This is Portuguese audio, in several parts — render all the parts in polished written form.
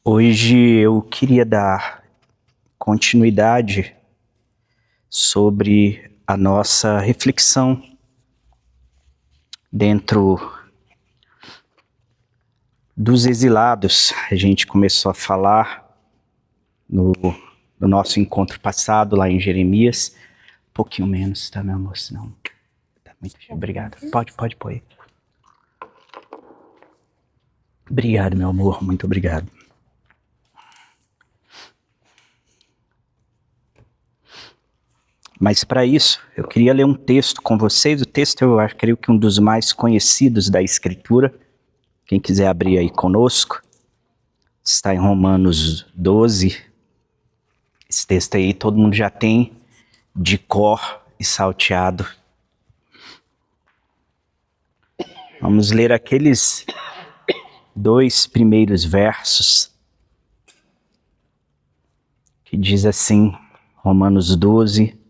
Hoje eu queria dar continuidade sobre a nossa reflexão dentro dos exilados. A gente começou a falar no nosso encontro passado lá em Jeremias. Um pouquinho menos, tá, meu amor? Senão tá muito... Obrigado. Pode pôr aí. Obrigado, meu amor. Muito obrigado. Mas para isso, eu queria ler um texto com vocês. O texto eu creio que um dos mais conhecidos da Escritura. Quem quiser abrir aí conosco, está em Romanos 12. Esse texto aí todo mundo já tem de cor e salteado. Vamos ler aqueles 2 primeiros versos, que diz assim, Romanos 12,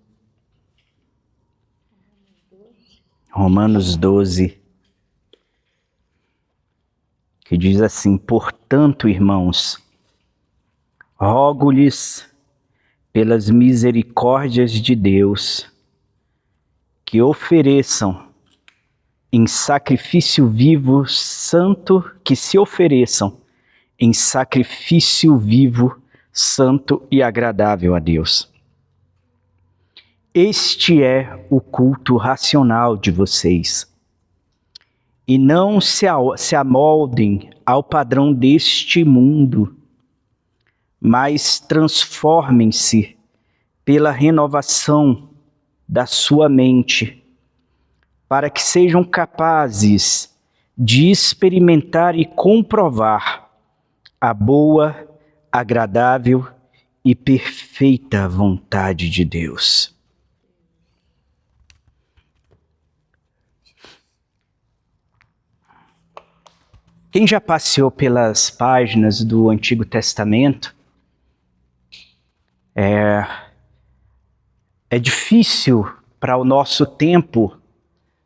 que diz assim: portanto, irmãos, rogo-lhes pelas misericórdias de Deus, que ofereçam em sacrifício vivo, santo, que se ofereçam em sacrifício vivo, santo e agradável a Deus. Este é o culto racional de vocês. E não se amoldem ao padrão deste mundo, mas transformem-se pela renovação da sua mente, para que sejam capazes de experimentar e comprovar a boa, agradável e perfeita vontade de Deus. Quem já passeou pelas páginas do Antigo Testamento, é difícil para o nosso tempo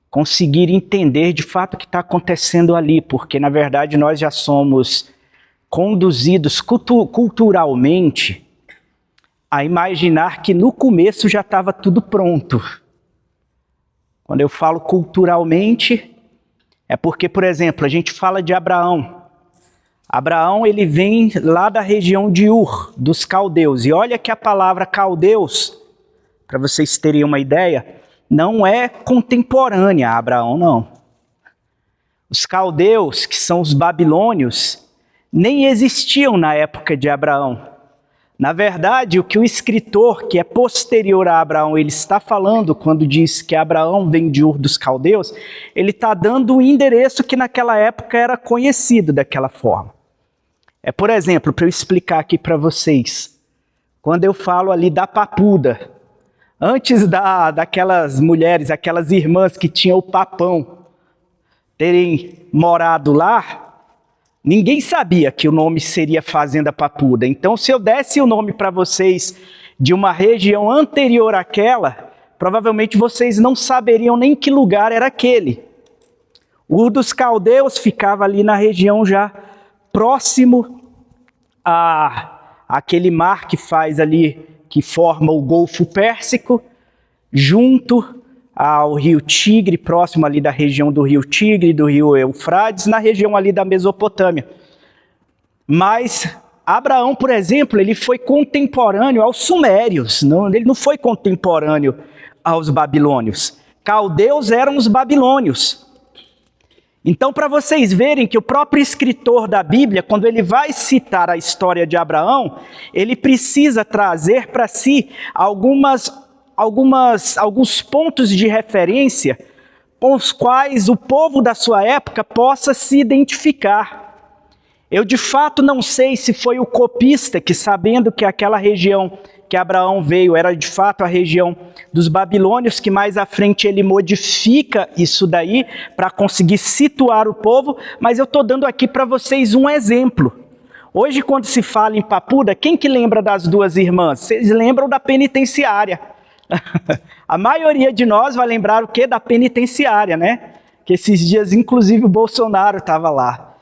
conseguir entender de fato o que está acontecendo ali, porque na verdade nós já somos conduzidos culturalmente a imaginar que no começo já estava tudo pronto. Quando eu falo culturalmente, é porque, por exemplo, a gente fala de Abraão. Abraão, ele vem lá da região de Ur, dos caldeus. E olha que a palavra caldeus, para vocês terem uma ideia, não é contemporânea a Abraão, não. Os caldeus, que são os babilônios, nem existiam na época de Abraão. Na verdade, o que o escritor, que é posterior a Abraão, ele está falando quando diz que Abraão vem de Ur dos caldeus, ele está dando um endereço que naquela época era conhecido daquela forma. Por exemplo, para eu explicar aqui para vocês, quando eu falo ali da papuda, antes daquelas mulheres, aquelas irmãs que tinham o papão, terem morado lá, ninguém sabia que o nome seria Fazenda Papuda. Então, se eu desse o nome para vocês de uma região anterior àquela, provavelmente vocês não saberiam nem que lugar era aquele. O dos caldeus ficava ali na região já próximo àquele mar que faz ali, que forma o Golfo Pérsico, junto ao rio Tigre, próximo ali da região do rio Tigre, do rio Eufrates, na região ali da Mesopotâmia. Mas Abraão, por exemplo, ele foi contemporâneo aos sumérios, ele não foi contemporâneo aos babilônios. Caldeus eram os babilônios. Então, para vocês verem que o próprio escritor da Bíblia, quando ele vai citar a história de Abraão, ele precisa trazer para si alguns pontos de referência com os quais o povo da sua época possa se identificar. Eu de fato não sei se foi o copista que, sabendo que aquela região que Abraão veio era de fato a região dos babilônios, que mais à frente ele modifica isso daí para conseguir situar o povo, mas eu estou dando aqui para vocês um exemplo. Hoje, quando se fala em Papuda, quem que lembra das 2 irmãs? Vocês lembram da penitenciária. A maioria de nós vai lembrar o quê? Da penitenciária, né? Que esses dias, inclusive, o Bolsonaro estava lá.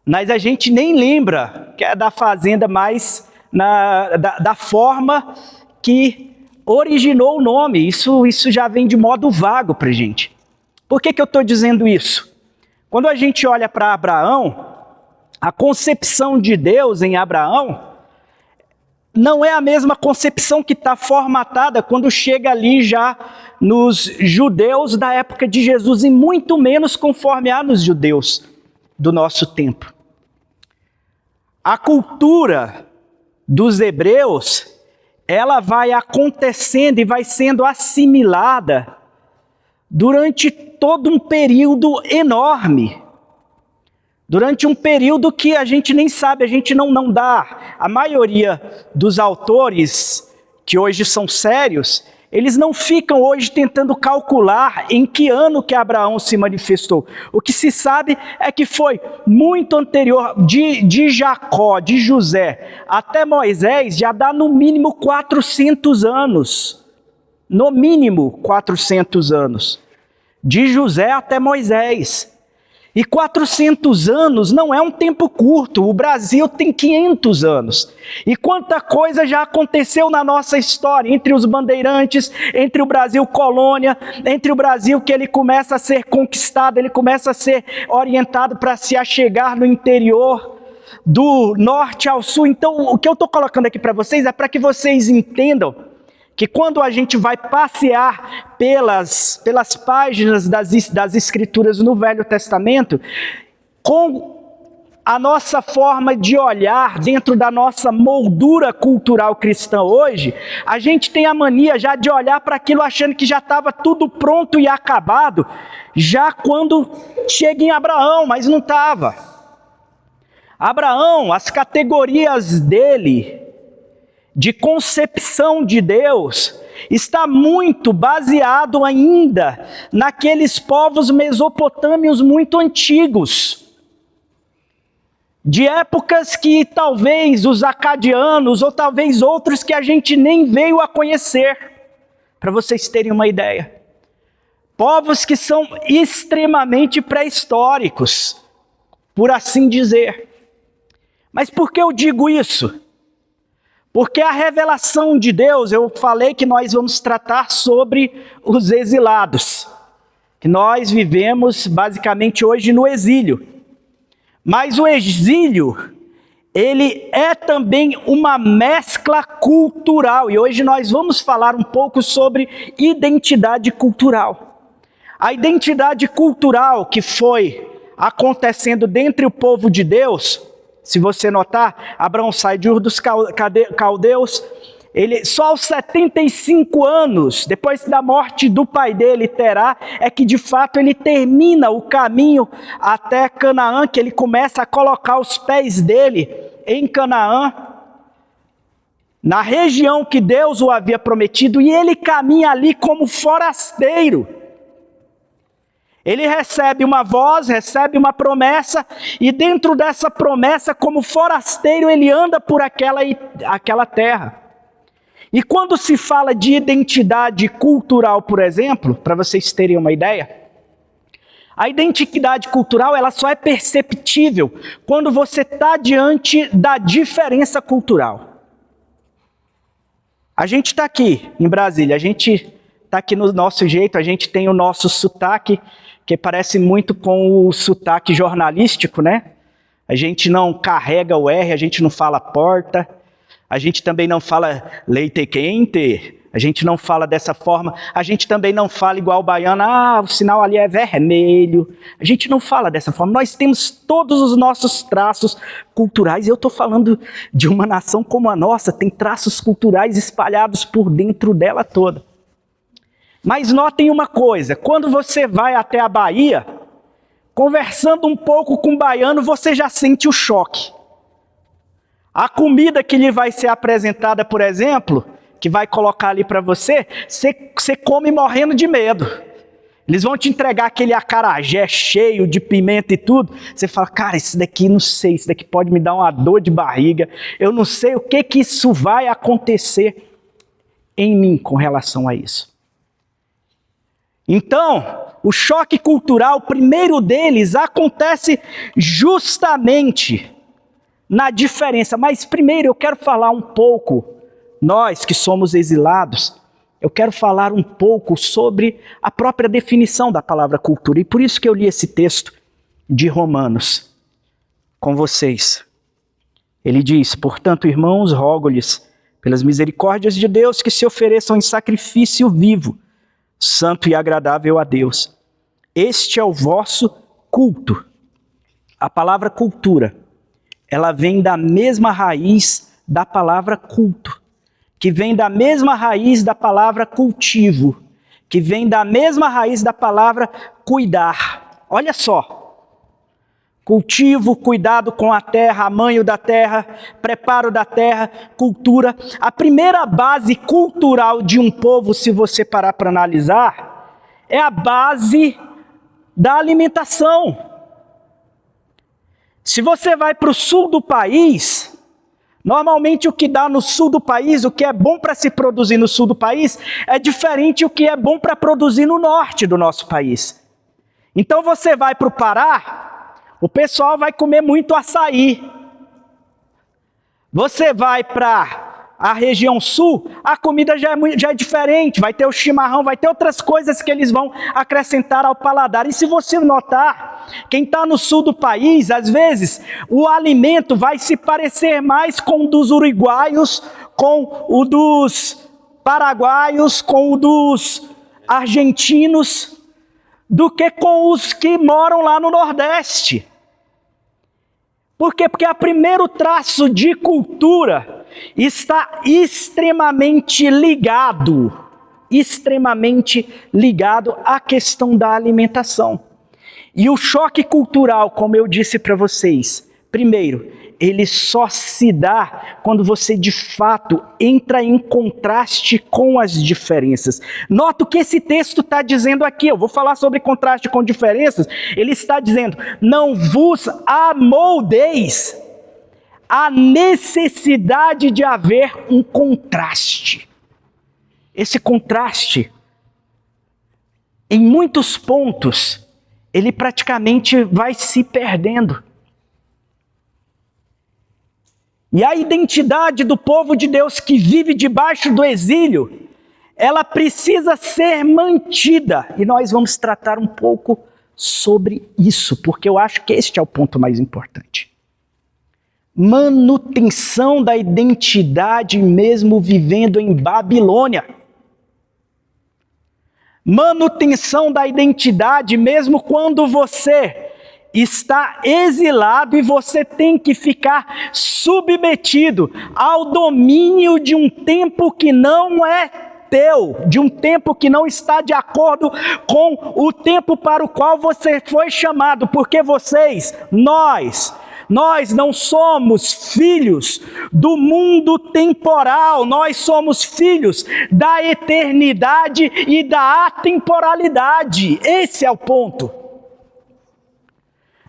Mas a gente nem lembra que é da fazenda, mas da forma que originou o nome. Isso já vem de modo vago para a gente. Por que eu estou dizendo isso? Quando a gente olha para Abraão, a concepção de Deus em Abraão não é a mesma concepção que está formatada quando chega ali já nos judeus da época de Jesus, e muito menos conforme há nos judeus do nosso tempo. A cultura dos hebreus, ela vai acontecendo e vai sendo assimilada durante todo um período enorme. Durante um período que a gente nem sabe, a gente não dá. A maioria dos autores que hoje são sérios, eles não ficam hoje tentando calcular em que ano que Abraão se manifestou. O que se sabe é que foi muito anterior, de Jacó, de José, até Moisés, já dá no mínimo 400 anos. No mínimo 400 anos. De José até Moisés. E 400 anos não é um tempo curto, o Brasil tem 500 anos. E quanta coisa já aconteceu na nossa história, entre os bandeirantes, entre o Brasil colônia, entre o Brasil que ele começa a ser conquistado, ele começa a ser orientado para se achegar no interior, do norte ao sul. Então, o que eu estou colocando aqui para vocês é para que vocês entendam que quando a gente vai passear pelas páginas das Escrituras no Velho Testamento, com a nossa forma de olhar dentro da nossa moldura cultural cristã hoje, a gente tem a mania já de olhar para aquilo achando que já estava tudo pronto e acabado, já quando chega em Abraão, mas não estava. Abraão, as categorias dele de concepção de Deus, está muito baseado ainda naqueles povos mesopotâmios muito antigos, de épocas que talvez os acadianos, ou talvez outros que a gente nem veio a conhecer, para vocês terem uma ideia. Povos que são extremamente pré-históricos, por assim dizer. Mas por que eu digo isso? Porque a revelação de Deus, eu falei que nós vamos tratar sobre os exilados, que nós vivemos basicamente hoje no exílio. Mas o exílio, ele é também uma mescla cultural, e hoje nós vamos falar um pouco sobre identidade cultural. A identidade cultural que foi acontecendo dentre o povo de Deus. Se você notar, Abraão sai de Ur dos Caldeus, ele só aos 75 anos, depois da morte do pai dele, Terá, é que de fato ele termina o caminho até Canaã, que ele começa a colocar os pés dele em Canaã, na região que Deus o havia prometido, e ele caminha ali como forasteiro. Ele recebe uma voz, recebe uma promessa, e dentro dessa promessa, como forasteiro, ele anda por aquela terra. E quando se fala de identidade cultural, por exemplo, para vocês terem uma ideia, a identidade cultural ela só é perceptível quando você está diante da diferença cultural. A gente está aqui em Brasília, a gente está aqui no nosso jeito, a gente tem o nosso sotaque, que parece muito com o sotaque jornalístico, né? A gente não carrega o R, a gente não fala porta, a gente também não fala leite quente, a gente não fala dessa forma, a gente também não fala igual o baiano, o sinal ali é vermelho, a gente não fala dessa forma. Nós temos todos os nossos traços culturais, e eu estou falando de uma nação como a nossa, tem traços culturais espalhados por dentro dela toda. Mas notem uma coisa, quando você vai até a Bahia, conversando um pouco com o baiano, você já sente o choque. A comida que lhe vai ser apresentada, por exemplo, que vai colocar ali para você, você come morrendo de medo. Eles vão te entregar aquele acarajé cheio de pimenta e tudo. Você fala, cara, isso daqui não sei, isso daqui pode me dar uma dor de barriga. Eu não sei o que isso vai acontecer em mim com relação a isso. Então, o choque cultural, o primeiro deles, acontece justamente na diferença. Mas primeiro eu quero falar um pouco, nós que somos exilados, eu quero falar um pouco sobre a própria definição da palavra cultura. E por isso que eu li esse texto de Romanos com vocês. Ele diz: portanto, irmãos, rogo-lhes, pelas misericórdias de Deus, que se ofereçam em sacrifício vivo, santo e agradável a Deus. Este é o vosso culto. A palavra cultura, ela vem da mesma raiz da palavra culto, que vem da mesma raiz da palavra cultivo, que vem da mesma raiz da palavra cuidar. Olha só. Cultivo, cuidado com a terra, amanho da terra, preparo da terra, cultura. A primeira base cultural de um povo, se você parar para analisar, é a base da alimentação. Se você vai para o sul do país, normalmente o que dá no sul do país, o que é bom para se produzir no sul do país, é diferente do que é bom para produzir no norte do nosso país. Então você vai para o Pará, o pessoal vai comer muito açaí. Você vai para a região sul, a comida já é diferente. Vai ter o chimarrão, vai ter outras coisas que eles vão acrescentar ao paladar. E se você notar, quem está no sul do país, às vezes, o alimento vai se parecer mais com o dos uruguaios, com o dos paraguaios, com o dos argentinos, do que com os que moram lá no Nordeste. Por quê? Porque o primeiro traço de cultura está extremamente ligado à questão da alimentação. E o choque cultural, como eu disse para vocês, primeiro, ele só se dá quando você de fato entra em contraste com as diferenças. Nota o que esse texto está dizendo aqui. Eu vou falar sobre contraste com diferenças. Ele está dizendo: não vos amoldeis. A necessidade de haver um contraste. Esse contraste, em muitos pontos, ele praticamente vai se perdendo. E a identidade do povo de Deus que vive debaixo do exílio, ela precisa ser mantida. E nós vamos tratar um pouco sobre isso, porque eu acho que este é o ponto mais importante. Manutenção da identidade mesmo vivendo em Babilônia. Manutenção da identidade mesmo quando você está exilado e você tem que ficar submetido ao domínio de um tempo que não é teu, de um tempo que não está de acordo com o tempo para o qual você foi chamado, porque nós não somos filhos do mundo temporal, nós somos filhos da eternidade e da atemporalidade. Esse é o ponto.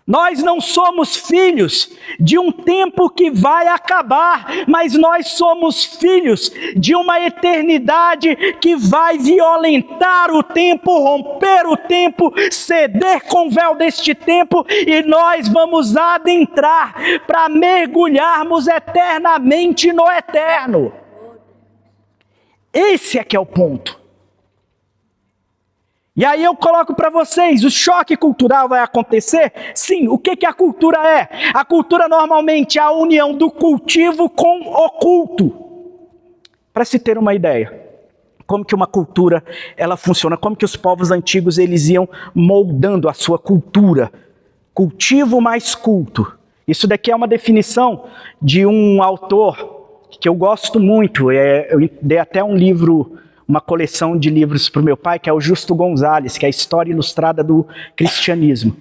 Nós não somos filhos de um tempo que vai acabar, mas nós somos filhos de uma eternidade que vai violentar o tempo, romper o tempo, ceder com o véu deste tempo, e nós vamos adentrar para mergulharmos eternamente no eterno. Esse é que é o ponto. E aí eu coloco para vocês, o choque cultural vai acontecer? Sim, o que a cultura é? A cultura normalmente é a união do cultivo com o culto. Para se ter uma ideia, como que uma cultura ela funciona, como que os povos antigos eles iam moldando a sua cultura. Cultivo mais culto. Isso daqui é uma definição de um autor que eu gosto muito, eu dei até um livro, uma coleção de livros para o meu pai, que é o Justo Gonzalez, que é a história ilustrada do cristianismo.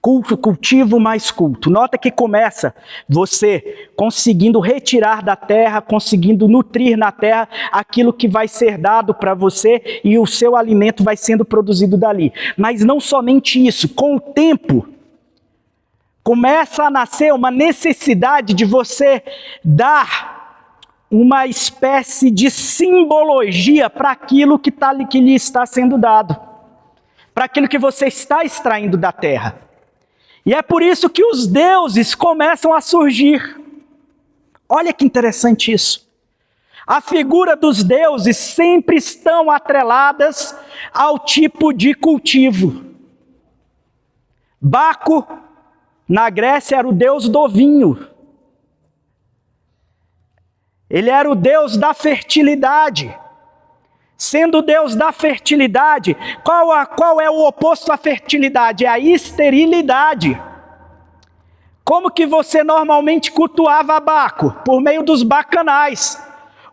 Cultivo mais culto. Nota que começa você conseguindo retirar da terra, conseguindo nutrir na terra aquilo que vai ser dado para você e o seu alimento vai sendo produzido dali. Mas não somente isso, com o tempo começa a nascer uma necessidade de você dar uma espécie de simbologia para aquilo que lhe está sendo dado, para aquilo que você está extraindo da terra. E é por isso que os deuses começam a surgir. Olha que interessante isso. A figura dos deuses sempre estão atreladas ao tipo de cultivo. Baco, na Grécia, era o deus do vinho. Ele era o deus da fertilidade. Sendo o deus da fertilidade, qual é o oposto à fertilidade? É a esterilidade. Como que você normalmente cultuava Baco? Por meio dos bacanais.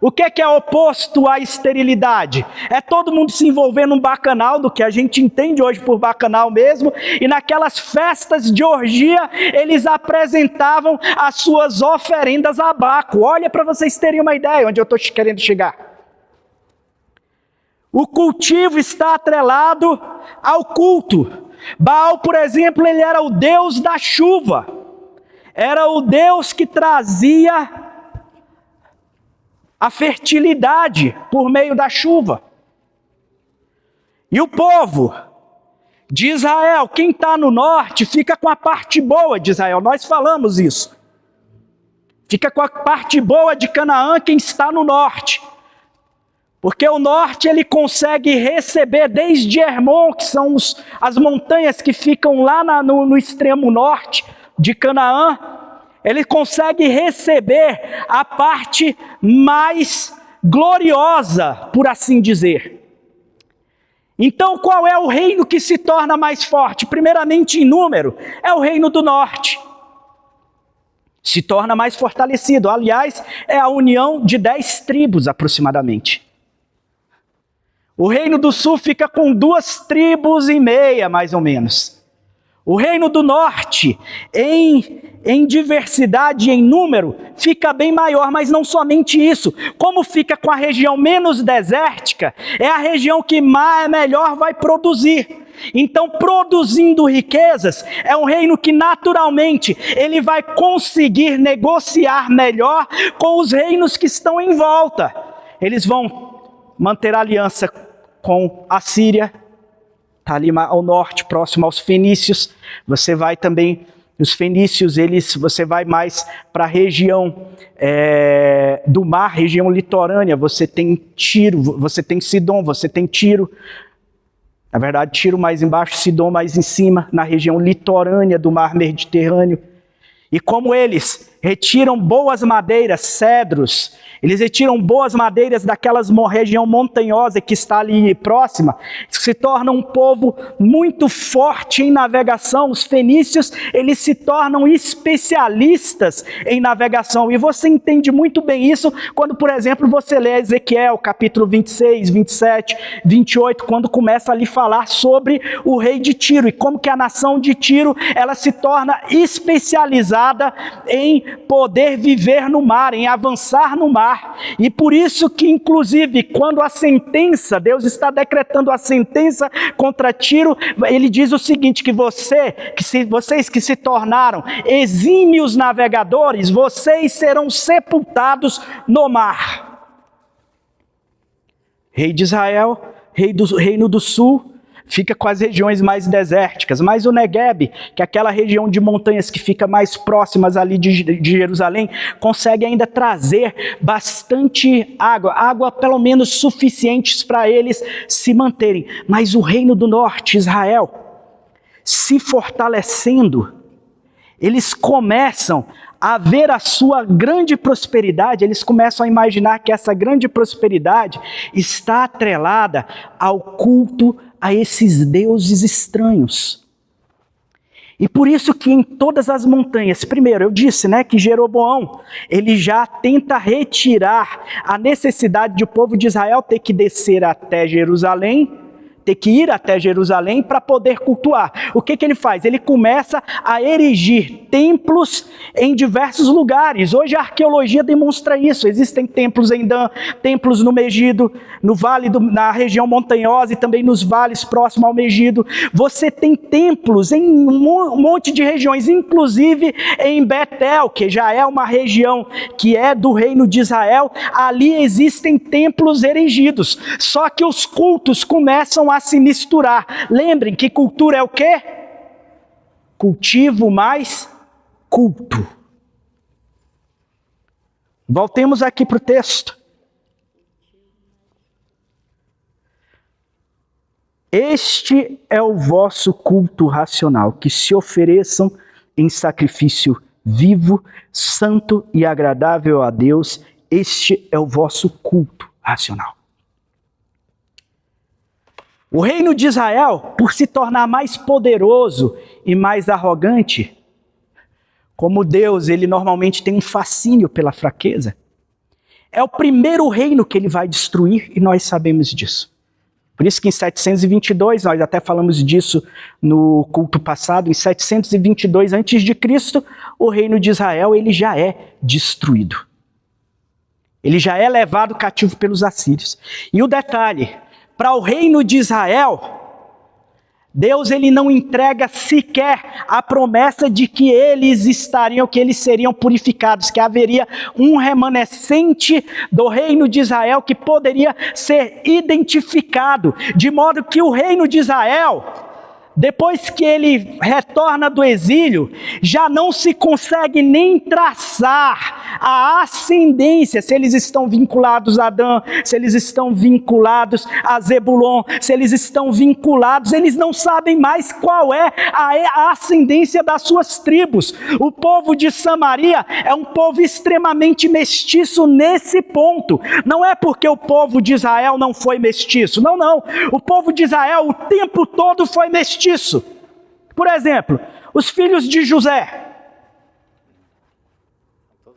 O que é oposto à esterilidade? É todo mundo se envolver num bacanal, do que a gente entende hoje por bacanal mesmo, e naquelas festas de orgia, eles apresentavam as suas oferendas a Baco. Olha para vocês terem uma ideia onde eu estou querendo chegar. O cultivo está atrelado ao culto. Baal, por exemplo, ele era o deus da chuva. Era o deus que trazia a fertilidade por meio da chuva. E o povo de Israel, quem está no norte, fica com a parte boa de Israel. Nós falamos isso. Fica com a parte boa de Canaã quem está no norte. Porque o norte ele consegue receber desde Hermon, que são as montanhas que ficam lá no extremo norte de Canaã, ele consegue receber a parte mais gloriosa, por assim dizer. Então, qual é o reino que se torna mais forte? Primeiramente, em número, é o reino do norte. Se torna mais fortalecido. Aliás, é a união de 10 tribos, aproximadamente. O reino do sul fica com 2,5 tribos, mais ou menos. O reino do norte, em diversidade e em número, fica bem maior, mas não somente isso. Como fica com a região menos desértica, é a região que melhor vai produzir. Então, produzindo riquezas, é um reino que naturalmente ele vai conseguir negociar melhor com os reinos que estão em volta. Eles vão manter aliança com a Síria, está ali ao norte, próximo aos fenícios. Você vai também, os fenícios, você vai mais para a região do mar, região litorânea. Você tem Tiro, você tem Sidom, você tem Tiro. Na verdade, Tiro mais embaixo, Sidom mais em cima, na região litorânea do mar Mediterrâneo. E como eles retiram boas madeiras, cedros, eles retiram boas madeiras daquelas região montanhosa que está ali próxima, se tornam um povo muito forte em navegação. Os fenícios, eles se tornam especialistas em navegação. E você entende muito bem isso quando, por exemplo, você lê Ezequiel, capítulo 26, 27, 28, quando começa a lhe falar sobre o rei de Tiro e como que a nação de Tiro, ela se torna especializada em poder viver no mar, em avançar no mar. E por isso que, inclusive, quando a sentença, Deus está decretando a sentença contra Tiro, ele diz o seguinte, que vocês que se tornaram exímios navegadores, vocês serão sepultados no mar. Rei de Israel, reino do sul, fica com as regiões mais desérticas, mas o Negueb, que é aquela região de montanhas que fica mais próximas ali de Jerusalém, consegue ainda trazer bastante água pelo menos suficientes para eles se manterem. Mas o reino do norte, Israel, se fortalecendo, eles começam a ver a sua grande prosperidade, eles começam a imaginar que essa grande prosperidade está atrelada ao culto a esses deuses estranhos. E por isso que em todas as montanhas, primeiro eu disse, que Jeroboão, ele já tenta retirar a necessidade de o povo de Israel ter que descer até Jerusalém, ter que ir até Jerusalém para poder cultuar. O que ele faz? Ele começa a erigir templos em diversos lugares. Hoje a arqueologia demonstra isso. Existem templos em Dan, templos no Megido, no vale na região montanhosa e também nos vales próximos ao Megido. Você tem templos em um monte de regiões, inclusive em Betel, que já é uma região que é do reino de Israel. Ali existem templos erigidos. Só que os cultos começam a se misturar. Lembrem que cultura é o quê? cultivo mais culto. Voltemos aqui para o texto. Este é o vosso culto racional, que se ofereçam em sacrifício vivo, santo e agradável a Deus. Este é o vosso culto racional. O reino de Israel, por se tornar mais poderoso e mais arrogante, como Deus, ele normalmente tem um fascínio pela fraqueza, é o primeiro reino que ele vai destruir e nós sabemos disso. Por isso que em 722, nós até falamos disso no culto passado, em 722 a.C., o reino de Israel ele já é destruído. Ele já é levado cativo pelos assírios. E o detalhe, para o reino de Israel, Deus ele não entrega sequer a promessa de que eles seriam purificados, que haveria um remanescente do reino de Israel que poderia ser identificado, de modo que o reino de Israel, depois que ele retorna do exílio, já não se consegue nem traçar a ascendência, se eles estão vinculados a Adã, se eles estão vinculados a Zebulon, se eles estão vinculados, eles não sabem mais qual é a ascendência das suas tribos. O povo de Samaria é um povo extremamente mestiço nesse ponto. Não é porque o povo de Israel não foi mestiço, não. O povo de Israel o tempo todo foi mestiço. Por exemplo, os filhos de José.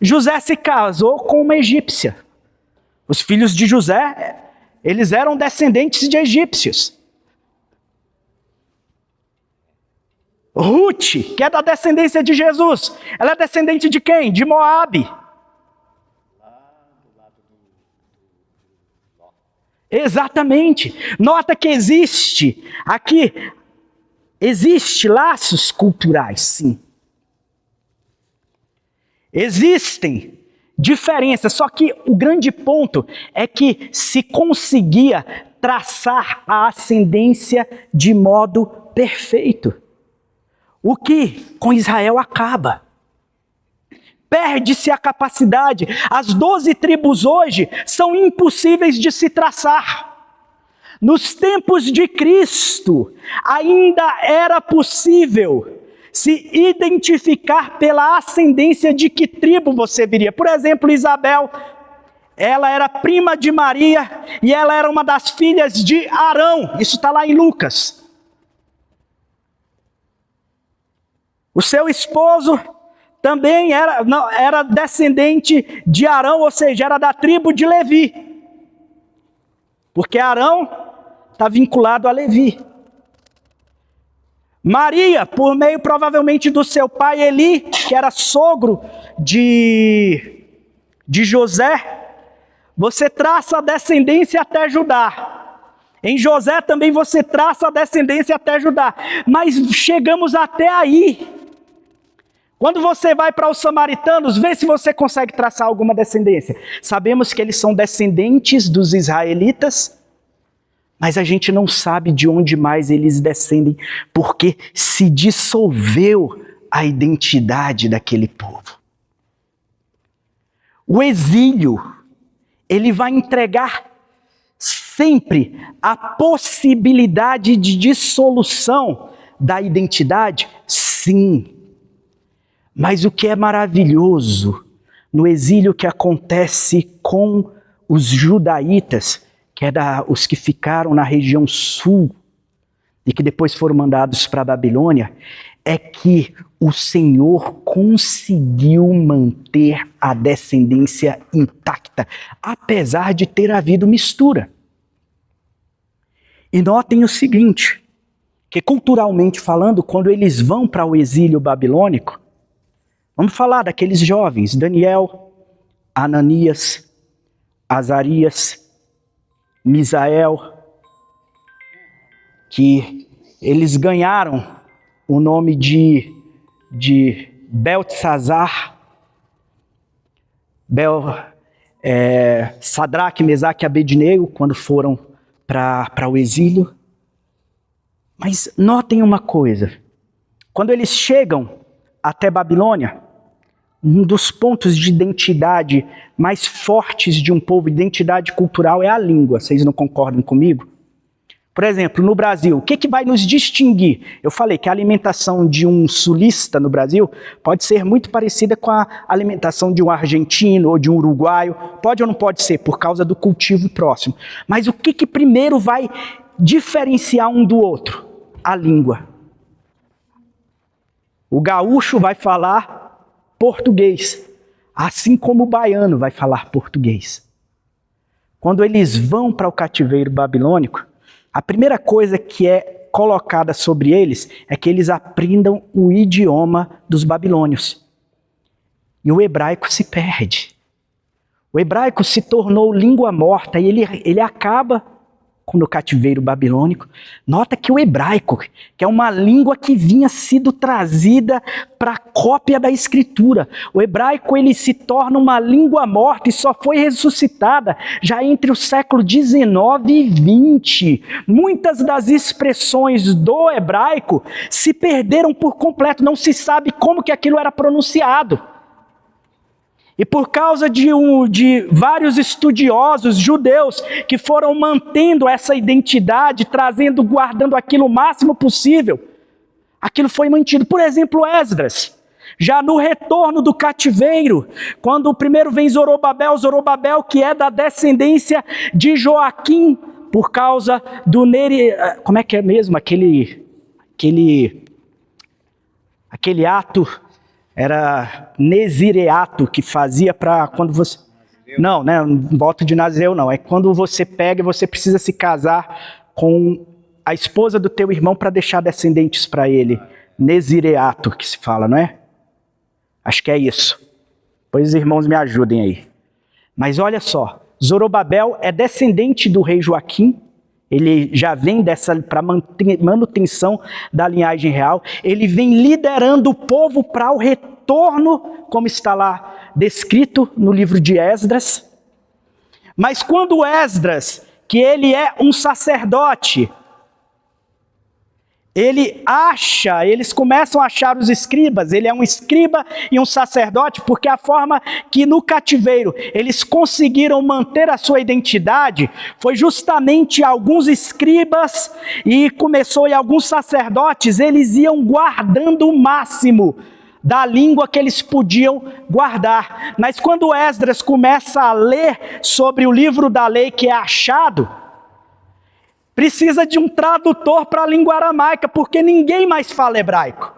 José se casou com uma egípcia. Os filhos de José, eles eram descendentes de egípcios. Ruth, que é da descendência de Jesus, ela é descendente de quem? De Moabe. Exatamente. Nota que existe laços culturais, sim. Existem diferenças, só que o grande ponto é que se conseguia traçar a ascendência de modo perfeito. O que com Israel acaba. Perde-se a capacidade. As 12 tribos hoje são impossíveis de se traçar. Nos tempos de Cristo, ainda era possível se identificar pela ascendência de que tribo você viria. Por exemplo, Isabel, ela era prima de Maria e ela era uma das filhas de Arão. Isso está lá em Lucas. O seu esposo também era descendente de Arão, ou seja, era da tribo de Levi. Porque Arão está vinculado a Levi. Maria, por meio provavelmente do seu pai Eli, que era sogro de José, você traça a descendência até Judá. Em José também você traça a descendência até Judá. Mas chegamos até aí. Quando você vai para os samaritanos, vê se você consegue traçar alguma descendência. Sabemos que eles são descendentes dos israelitas, mas a gente não sabe de onde mais eles descendem, porque se dissolveu a identidade daquele povo. O exílio, ele vai entregar sempre a possibilidade de dissolução da identidade, sim. Mas o que é maravilhoso no exílio que acontece com os judaítas, que é os que ficaram na região sul e que depois foram mandados para a Babilônia, é que o Senhor conseguiu manter a descendência intacta, apesar de ter havido mistura. E notem o seguinte, que culturalmente falando, quando eles vão para o exílio babilônico, vamos falar daqueles jovens, Daniel, Ananias, Azarias, Misael, que eles ganharam o nome de Beltesazar, Sadraque, Mesaque e Abednego, quando foram para o exílio. Mas notem uma coisa, Quando eles chegam até Babilônia, um dos pontos de identidade mais fortes de um povo, identidade cultural, é a língua. Vocês não concordam comigo? Por exemplo, no Brasil, o que vai nos distinguir? Eu falei que a alimentação de um sulista no Brasil pode ser muito parecida com a alimentação de um argentino ou de um uruguaio. Pode ou não pode ser, por causa do cultivo próximo. Mas o que primeiro vai diferenciar um do outro? A língua. O gaúcho vai falar português, assim como o baiano vai falar português. Quando eles vão para o cativeiro babilônico, a primeira coisa que é colocada sobre eles é que eles aprendam o idioma dos babilônios. E o hebraico se perde. O hebraico se tornou língua morta e ele acaba no cativeiro babilônico. Nota que o hebraico, que é uma língua que vinha sido trazida para cópia da escritura, o hebraico ele se torna uma língua morta e só foi ressuscitada já entre o século 19 e 20. Muitas das expressões do hebraico se perderam por completo, não se sabe como que aquilo era pronunciado. E por causa de vários estudiosos judeus que foram mantendo essa identidade, guardando aquilo o máximo possível, aquilo foi mantido. Por exemplo, Esdras, já no retorno do cativeiro, quando primeiro vem Zorobabel, que é da descendência de Joaquim, por causa do como é que é mesmo? Aquele ato... Era Nezireato que fazia para quando você... Não, né? Voto de Nazireu não. É quando você pega e você precisa se casar com a esposa do teu irmão para deixar descendentes para ele. Nezireato que se fala, não é? Acho que é isso. Pois os irmãos me ajudem aí. Mas olha só, Zorobabel é descendente do rei Joaquim. Ele já vem para manutenção da linhagem real. Ele vem liderando o povo para o retorno, como está lá descrito no livro de Esdras. Mas quando Esdras, que ele é um sacerdote, eles começam a achar os escribas, ele é um escriba e um sacerdote, porque a forma que no cativeiro eles conseguiram manter a sua identidade foi justamente alguns escribas e alguns sacerdotes, eles iam guardando o máximo da língua que eles podiam guardar. Mas quando Esdras começa a ler sobre o livro da lei que é achado, precisa de um tradutor para a língua aramaica, porque ninguém mais fala hebraico.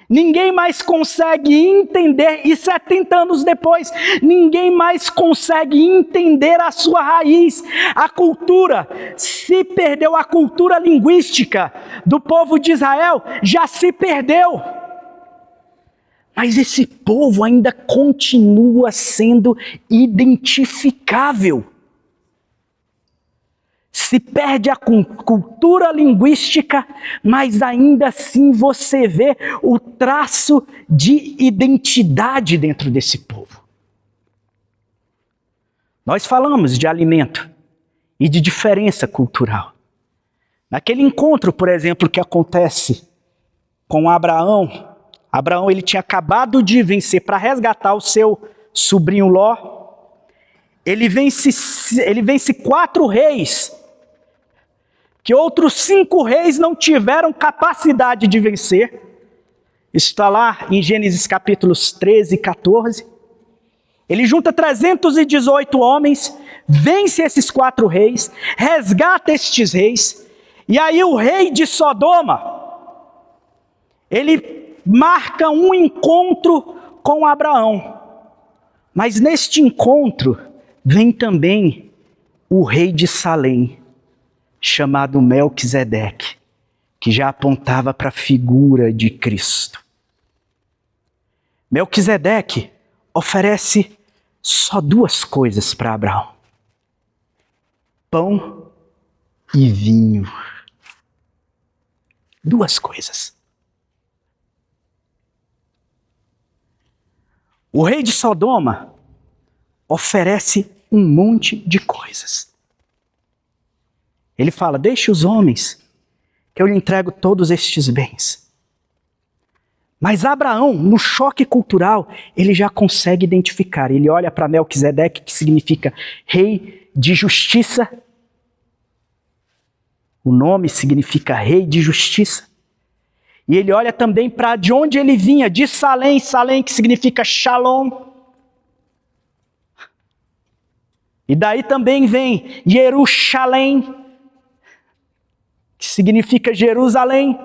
Ninguém mais consegue entender, e 70 anos depois, ninguém mais consegue entender a sua raiz. A cultura se perdeu, a cultura linguística do povo de Israel já se perdeu. Mas esse povo ainda continua sendo identificável. Se perde a cultura linguística, mas ainda assim você vê o traço de identidade dentro desse povo. Nós falamos de alimento e de diferença cultural. Naquele encontro, por exemplo, que acontece com Abraão ele tinha acabado de vencer para resgatar o seu sobrinho Ló. Ele vence 4 reis, que outros 5 reis não tiveram capacidade de vencer. Isso está lá em Gênesis capítulos 13 e 14. Ele junta 318 homens, vence esses 4 reis, resgata estes reis, e aí o rei de Sodoma, ele marca um encontro com Abraão. Mas neste encontro vem também o rei de Salém, chamado Melquisedeque, que já apontava para a figura de Cristo. Melquisedeque oferece só 2 coisas para Abraão: pão e vinho. 2 coisas. O rei de Sodoma oferece um monte de coisas. Ele fala: deixe os homens, que eu lhe entrego todos estes bens. Mas Abraão, no choque cultural, ele já consegue identificar. Ele olha para Melquisedeque, que significa rei de justiça. O nome significa rei de justiça. E ele olha também para de onde ele vinha, de Salém, Salém que significa Shalom. E daí também vem Jerusalém, que significa Jerusalém.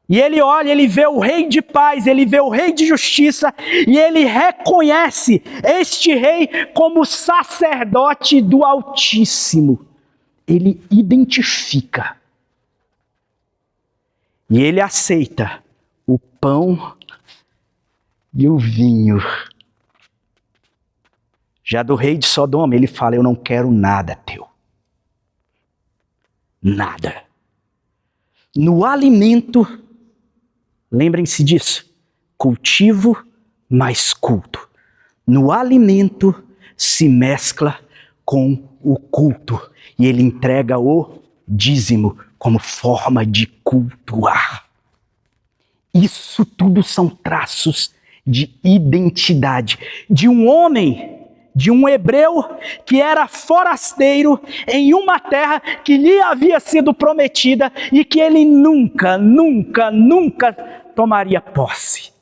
E ele olha, ele vê o rei de paz, ele vê o rei de justiça, e ele reconhece este rei como sacerdote do Altíssimo. Ele identifica. E ele aceita o pão e o vinho. Já do rei de Sodoma, ele fala, eu não quero nada teu. Nada. No alimento, lembrem-se disso, cultivo mais culto. No alimento se mescla com o culto. E ele entrega o dízimo como forma de cultuar. Isso tudo são traços de identidade de um homem, de um hebreu que era forasteiro em uma terra que lhe havia sido prometida e que ele nunca tomaria posse.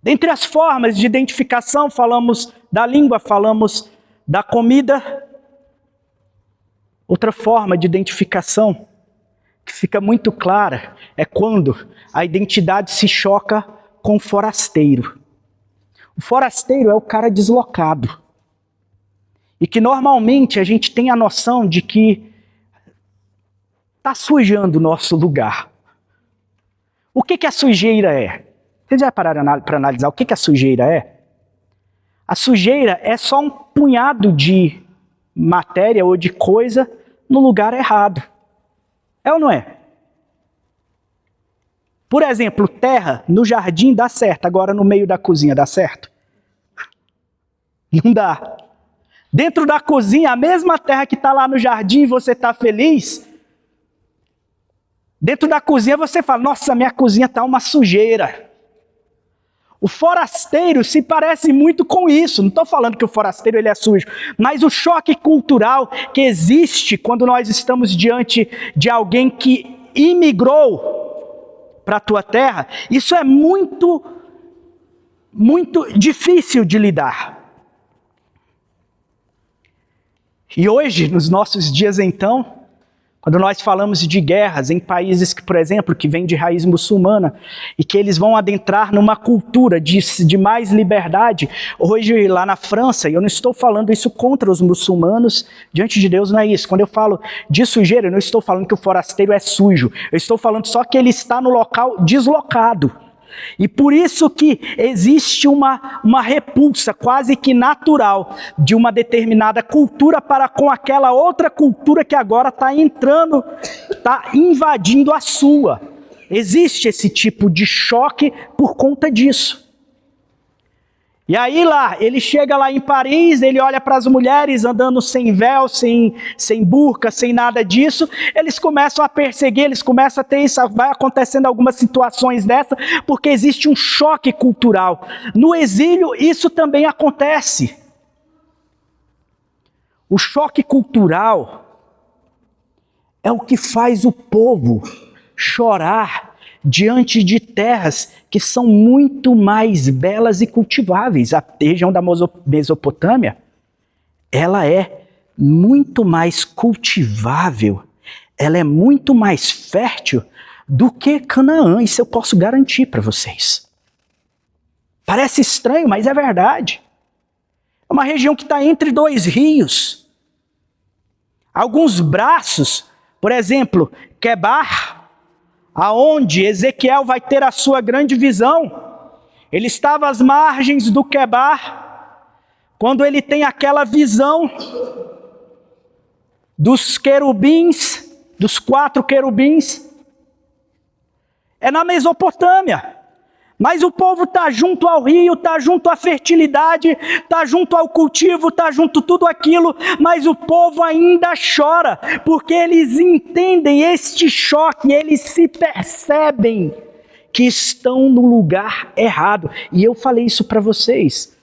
Dentre as formas de identificação, falamos da língua, falamos da comida. Outra forma de identificação que fica muito clara é quando a identidade se choca com o forasteiro. O forasteiro é o cara deslocado. E que normalmente a gente tem a noção de que está sujando o nosso lugar. O que a sujeira é? Vocês já pararam para analisar o que a sujeira é? A sujeira é só um punhado de matéria ou de coisa no lugar errado. É ou não é? Por exemplo, terra no jardim dá certo, agora no meio da cozinha dá certo? Não dá. Dentro da cozinha, a mesma terra que está lá no jardim, você está feliz. Dentro da cozinha você fala, nossa, minha cozinha está uma sujeira. O forasteiro se parece muito com isso. Não estou falando que o forasteiro ele é sujo, mas o choque cultural que existe quando nós estamos diante de alguém que imigrou para a tua terra, isso é muito difícil de lidar. E hoje, nos nossos dias então, quando nós falamos de guerras em países que, por exemplo, que vêm de raiz muçulmana e que eles vão adentrar numa cultura de mais liberdade, hoje lá na França, e eu não estou falando isso contra os muçulmanos, diante de Deus não é isso. Quando eu falo de sujeira, eu não estou falando que o forasteiro é sujo, eu estou falando só que ele está no local deslocado. E por isso que existe uma repulsa quase que natural de uma determinada cultura para com aquela outra cultura que agora está entrando, está invadindo a sua. Existe esse tipo de choque por conta disso. E aí lá, ele chega lá em Paris, ele olha para as mulheres andando sem véu, sem burca, sem nada disso, eles começam a perseguir, eles começam a ter isso, vai acontecendo algumas situações dessa, porque existe um choque cultural. No exílio, isso também acontece. O choque cultural é o que faz o povo chorar diante de terras que são muito mais belas e cultiváveis. A região da Mesopotâmia, ela é muito mais cultivável, ela é muito mais fértil do que Canaã, isso eu posso garantir para vocês. Parece estranho, mas é verdade. É uma região que está entre dois rios. Alguns braços, por exemplo, Quebar, aonde Ezequiel vai ter a sua grande visão. Ele estava às margens do Quebar, quando ele tem aquela visão dos querubins, dos 4 querubins. É na Mesopotâmia. Mas o povo está junto ao rio, está junto à fertilidade, está junto ao cultivo, está junto tudo aquilo, mas o povo ainda chora, porque eles entendem este choque, eles se percebem que estão no lugar errado. E eu falei isso para vocês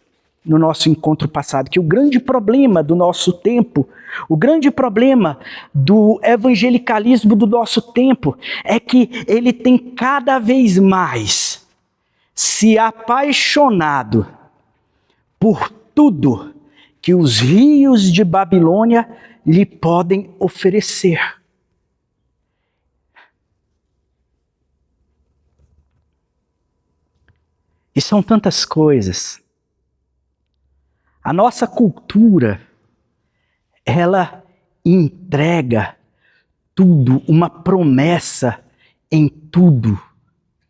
no nosso encontro passado, que o grande problema do nosso tempo, o grande problema do evangelicalismo do nosso tempo, é que ele tem cada vez mais se apaixonado por tudo que os rios de Babilônia lhe podem oferecer. E são tantas coisas. A nossa cultura, ela entrega tudo, uma promessa em tudo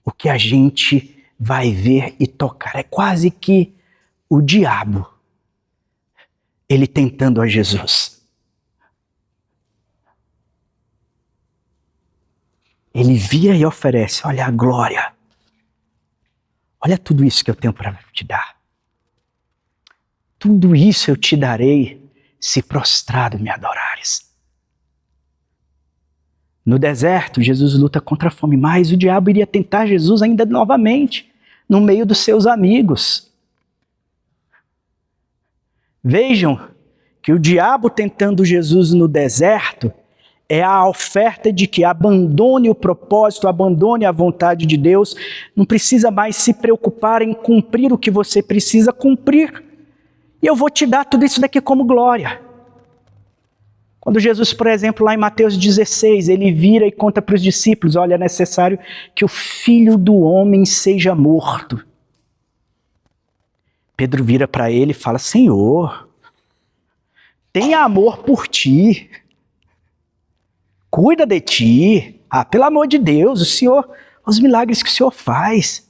o que a gente vai ver e tocar. É quase que o diabo, ele tentando a Jesus. Ele vira e oferece, olha a glória. Olha tudo isso que eu tenho para te dar. Tudo isso eu te darei se prostrado me adorares. No deserto, Jesus luta contra a fome, mas o diabo iria tentar Jesus ainda novamente, no meio dos seus amigos. Vejam que o diabo tentando Jesus no deserto é a oferta de que abandone o propósito, abandone a vontade de Deus, não precisa mais se preocupar em cumprir o que você precisa cumprir. E eu vou te dar tudo isso daqui como glória. Quando Jesus, por exemplo, lá em Mateus 16, ele vira e conta para os discípulos, olha, é necessário que o Filho do Homem seja morto. Pedro vira para ele e fala, Senhor, tenha amor por ti, cuida de ti, pelo amor de Deus, o Senhor, os milagres que o Senhor faz,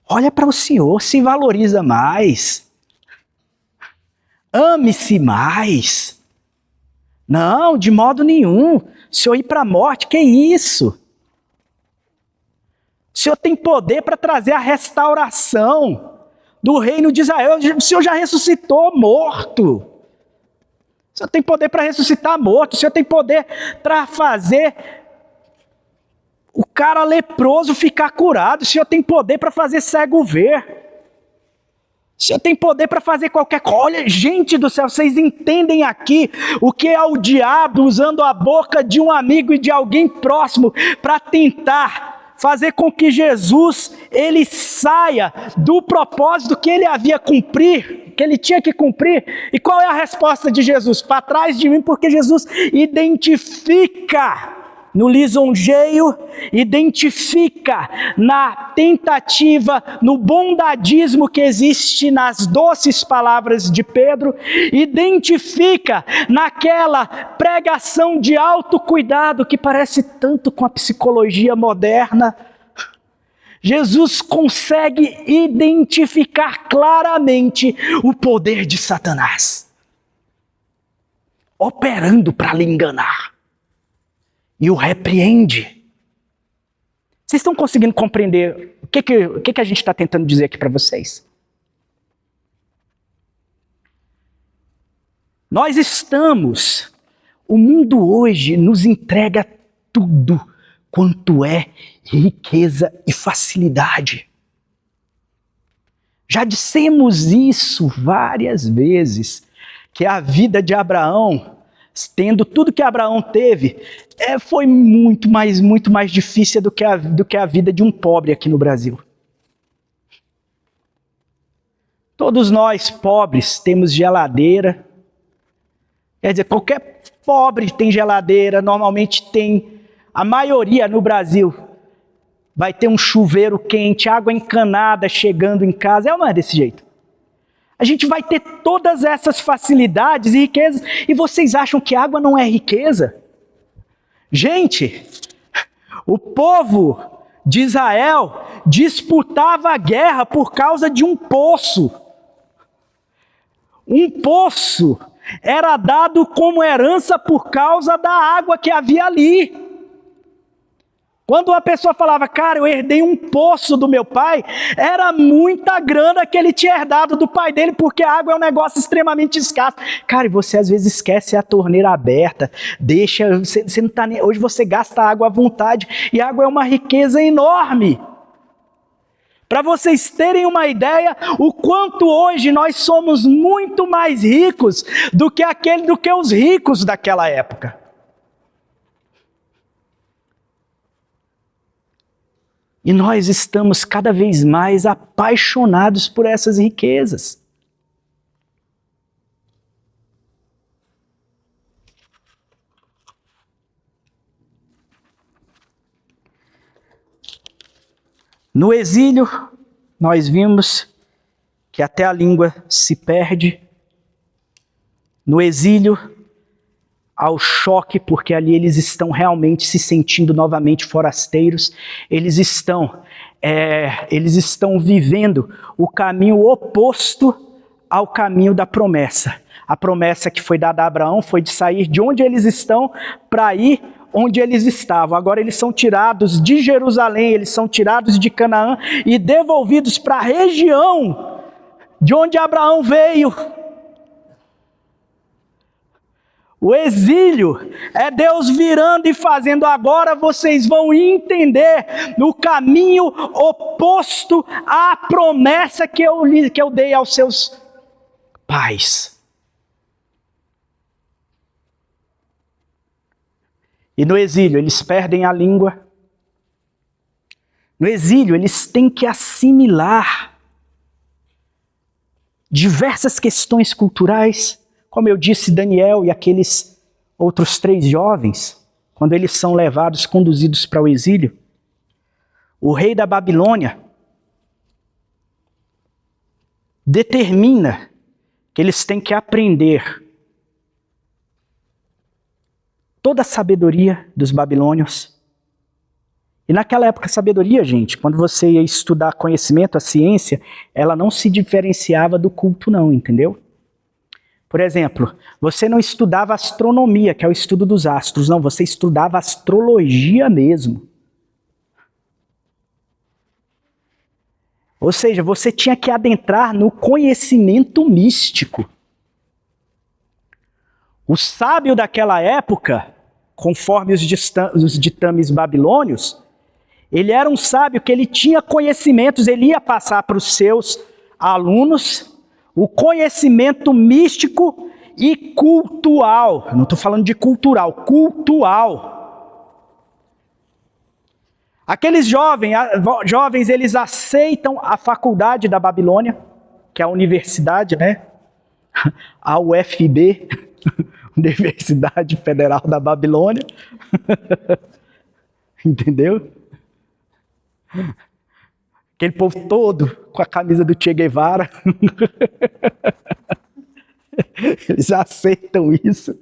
olha para o Senhor, se valoriza mais. Ame-se mais. Não, de modo nenhum. O Senhor ir para a morte, que isso? O Senhor tem poder para trazer a restauração do reino de Israel. O Senhor já ressuscitou morto. O Senhor tem poder para ressuscitar morto. O Senhor tem poder para fazer o cara leproso ficar curado. O Senhor tem poder para fazer cego ver. O Senhor tem poder para fazer qualquer coisa. Olha, gente do céu, vocês entendem aqui o que é o diabo usando a boca de um amigo e de alguém próximo para tentar fazer com que Jesus ele saia do propósito que ele havia cumprir, que ele tinha que cumprir. E qual é a resposta de Jesus? Para trás de mim, porque Jesus identifica no lisonjeio, identifica na tentativa, no bondadismo que existe nas doces palavras de Pedro, identifica naquela pregação de autocuidado que parece tanto com a psicologia moderna. Jesus consegue identificar claramente o poder de Satanás, operando para lhe enganar. E o repreende. Vocês estão conseguindo compreender o que a gente está tentando dizer aqui para vocês? Nós estamos, o mundo hoje nos entrega tudo quanto é riqueza e facilidade. Já dissemos isso várias vezes, que a vida de Abraão, tendo tudo que Abraão teve, foi muito mais difícil do que a vida de um pobre aqui no Brasil. Todos nós, pobres, temos geladeira. Quer dizer, qualquer pobre tem geladeira, normalmente tem, a maioria no Brasil, vai ter um chuveiro quente, água encanada chegando em casa, não é desse jeito. A gente vai ter todas essas facilidades e riquezas, e vocês acham que água não é riqueza? Gente, o povo de Israel disputava a guerra por causa de um poço. Um poço era dado como herança por causa da água que havia ali. Quando a pessoa falava, cara, eu herdei um poço do meu pai, era muita grana que ele tinha herdado do pai dele, porque a água é um negócio extremamente escasso. Cara, e você às vezes esquece a torneira aberta, deixa, você não tá nem, hoje você gasta água à vontade, e a água é uma riqueza enorme. Para vocês terem uma ideia, o quanto hoje nós somos muito mais ricos do que os ricos daquela época. E nós estamos cada vez mais apaixonados por essas riquezas. No exílio, nós vimos que até a língua se perde. No exílio, ao choque, porque ali eles estão realmente se sentindo novamente forasteiros, eles estão vivendo o caminho oposto ao caminho da promessa. A promessa que foi dada a Abraão foi de sair de onde eles estão para ir onde eles estavam. Agora eles são tirados de Jerusalém, eles são tirados de Canaã e devolvidos para a região de onde Abraão veio. O exílio é Deus virando e fazendo, agora vocês vão entender no caminho oposto à promessa que eu dei aos seus pais. E no exílio eles perdem a língua. No exílio eles têm que assimilar diversas questões culturais. Como eu disse, Daniel e aqueles outros 3 jovens, quando eles são levados, conduzidos para o exílio, o rei da Babilônia determina que eles têm que aprender toda a sabedoria dos babilônios. E naquela época a sabedoria, gente, quando você ia estudar conhecimento, a ciência, ela não se diferenciava do culto não, entendeu? Por exemplo, você não estudava astronomia, que é o estudo dos astros, não, você estudava astrologia mesmo. Ou seja, você tinha que adentrar no conhecimento místico. O sábio daquela época, conforme os ditames babilônios, ele era um sábio que ele tinha conhecimentos, ele ia passar para os seus alunos o conhecimento místico e cultural. Não estou falando de cultural, cultural. Aqueles jovens, eles aceitam a faculdade da Babilônia, que é a universidade, né? A UFB, Universidade Federal da Babilônia. Entendeu? Aquele povo todo com a camisa do Che Guevara. Eles aceitam isso.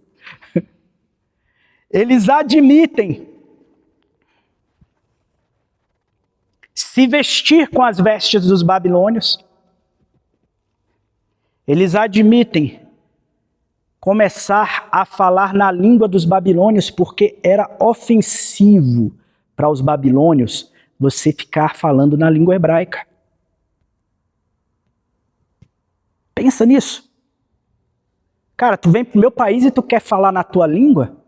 Eles admitem se vestir com as vestes dos babilônios. Eles admitem começar a falar na língua dos babilônios, porque era ofensivo para os babilônios você ficar falando na língua hebraica. Pensa nisso. Cara, tu vem pro meu país e tu quer falar na tua língua?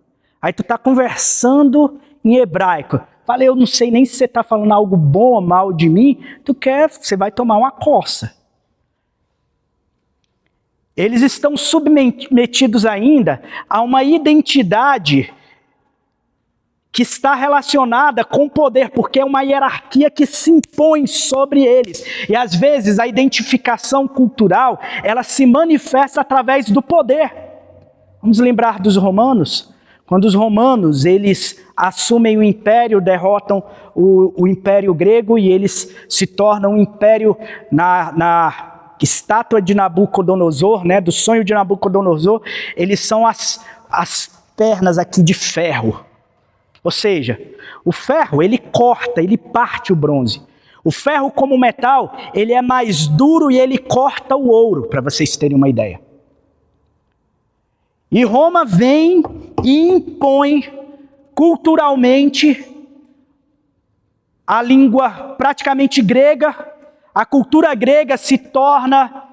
Aí tu tá conversando em hebraico. Falei, eu não sei nem se você tá falando algo bom ou mal de mim. Você vai tomar uma coça. Eles estão submetidos ainda a uma identidade que está relacionada com o poder, porque é uma hierarquia que se impõe sobre eles. E às vezes a identificação cultural, ela se manifesta através do poder. Vamos lembrar dos romanos? Quando os romanos, eles assumem o império, derrotam o império grego e eles se tornam um império na estátua de Nabucodonosor, né, do sonho de Nabucodonosor, eles são as pernas aqui de ferro. Ou seja, o ferro, ele corta, ele parte o bronze. O ferro como metal, ele é mais duro e ele corta o ouro, para vocês terem uma ideia. E Roma vem e impõe culturalmente a língua praticamente grega, a cultura grega se torna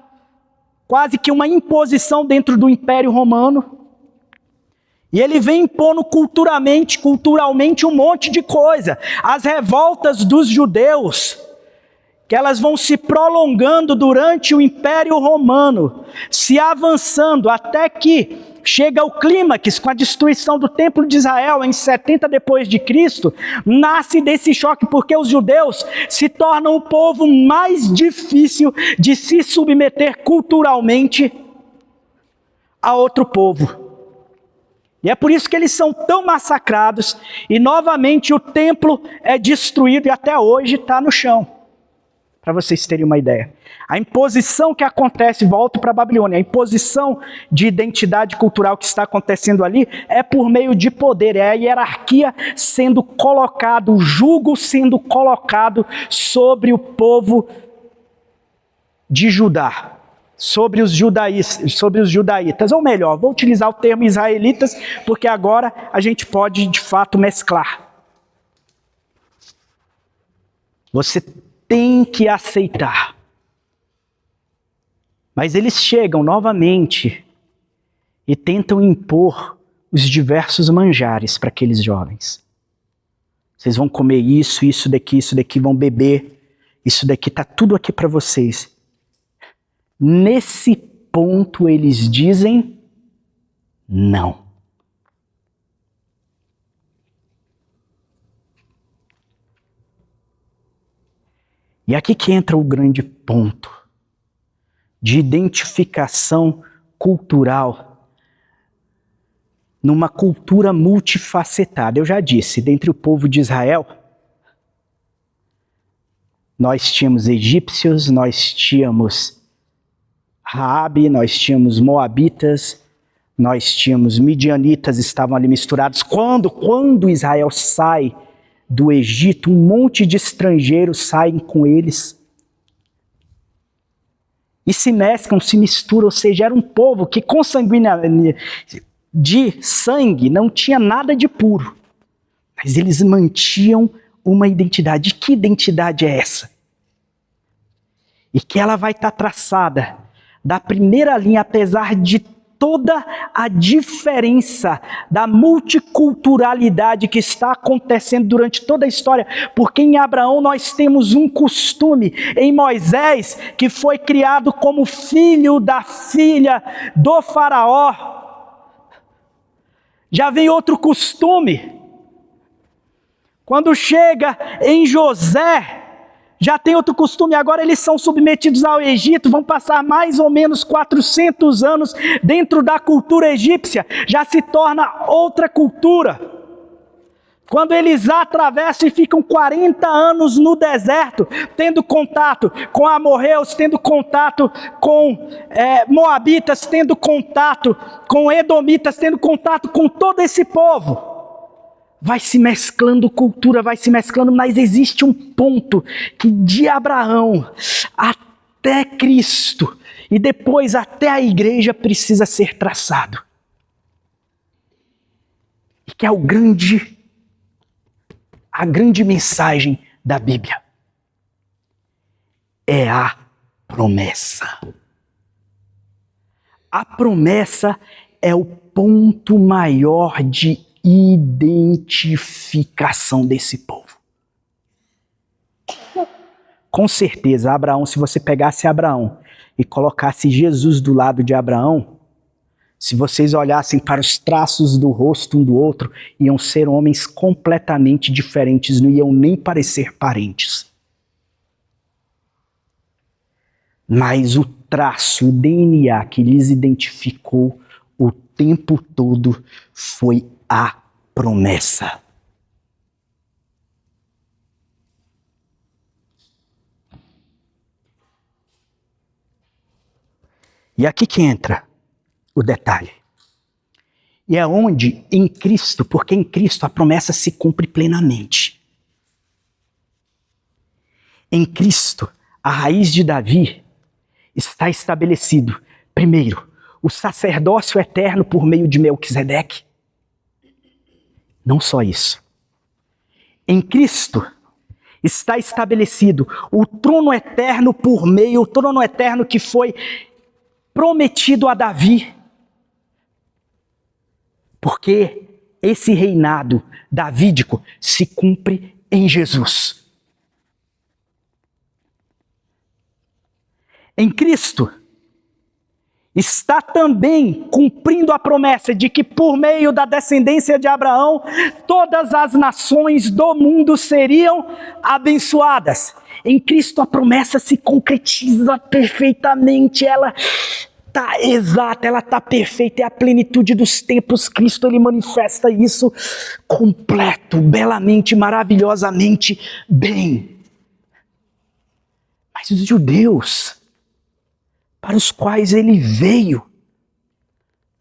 quase que uma imposição dentro do Império Romano. E ele vem impondo culturalmente um monte de coisa. As revoltas dos judeus, que elas vão se prolongando durante o Império Romano, se avançando até que chega ao clímax com a destruição do Templo de Israel em 70 depois de Cristo, nasce desse choque porque os judeus se tornam o povo mais difícil de se submeter culturalmente a outro povo. E é por isso que eles são tão massacrados e novamente o templo é destruído e até hoje está no chão. Para vocês terem uma ideia. A imposição que acontece, volto para a Babilônia, a imposição de identidade cultural que está acontecendo ali é por meio de poder, é a hierarquia sendo colocado, o jugo sendo colocado sobre o povo de Judá, sobre os judaítas, ou melhor, vou utilizar o termo israelitas, porque agora a gente pode de fato mesclar. Você tem que aceitar. Mas eles chegam novamente e tentam impor os diversos manjares para aqueles jovens. Vocês vão comer isso, isso daqui, vão beber, isso daqui está tudo aqui para vocês. Nesse ponto eles dizem não. E aqui que entra o grande ponto de identificação cultural numa cultura multifacetada. Eu já disse, dentre o povo de Israel, nós tínhamos egípcios, nós tínhamos Raabe, nós tínhamos moabitas, nós tínhamos midianitas, estavam ali misturados. Quando Israel sai do Egito, um monte de estrangeiros saem com eles e se mesclam, se misturam, ou seja, era um povo que consanguinamente de sangue não tinha nada de puro, mas eles mantinham uma identidade. Que identidade é essa? E que ela vai estar traçada da primeira linha, apesar de toda a diferença da multiculturalidade que está acontecendo durante toda a história, porque em Abraão nós temos um costume, em Moisés, que foi criado como filho da filha do faraó, já vem outro costume. Quando chega em José, já tem outro costume, agora eles são submetidos ao Egito, vão passar mais ou menos 400 anos dentro da cultura egípcia, já se torna outra cultura. Quando eles atravessam e ficam 40 anos no deserto, tendo contato com amorreus, tendo contato com moabitas, tendo contato com edomitas, tendo contato com todo esse povo. Vai se mesclando cultura, vai se mesclando, mas existe um ponto que de Abraão até Cristo e depois até a igreja precisa ser traçado. E que é a grande mensagem da Bíblia. É a promessa. A promessa é o ponto maior de identificação desse povo. Com certeza, Abraão, se você pegasse Abraão e colocasse Jesus do lado de Abraão, se vocês olhassem para os traços do rosto um do outro, iam ser homens completamente diferentes, não iam nem parecer parentes. Mas o traço, o DNA que lhes identificou o tempo todo foi a promessa. E aqui que entra o detalhe. E é onde em Cristo, porque em Cristo a promessa se cumpre plenamente. Em Cristo, a raiz de Davi está estabelecido. Primeiro, o sacerdócio eterno por meio de Melquisedeque. Não só isso. Em Cristo está estabelecido. O trono eterno o trono eterno que foi prometido a Davi. Porque esse reinado davídico se cumpre em Jesus. Em Cristo, está também cumprindo a promessa de que por meio da descendência de Abraão, todas as nações do mundo seriam abençoadas. Em Cristo a promessa se concretiza perfeitamente, ela está exata, ela está perfeita, é a plenitude dos tempos. Cristo, ele manifesta isso completo, belamente, maravilhosamente bem. Mas os judeus, para os quais ele veio,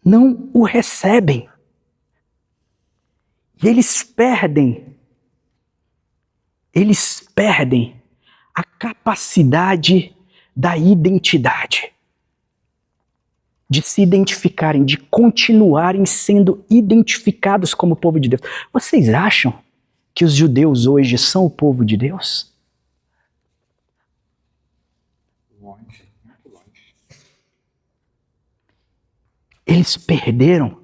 não o recebem. E eles perdem a capacidade da identidade, de se identificarem, de continuarem sendo identificados como povo de Deus. Vocês acham que os judeus hoje são o povo de Deus? Eles perderam.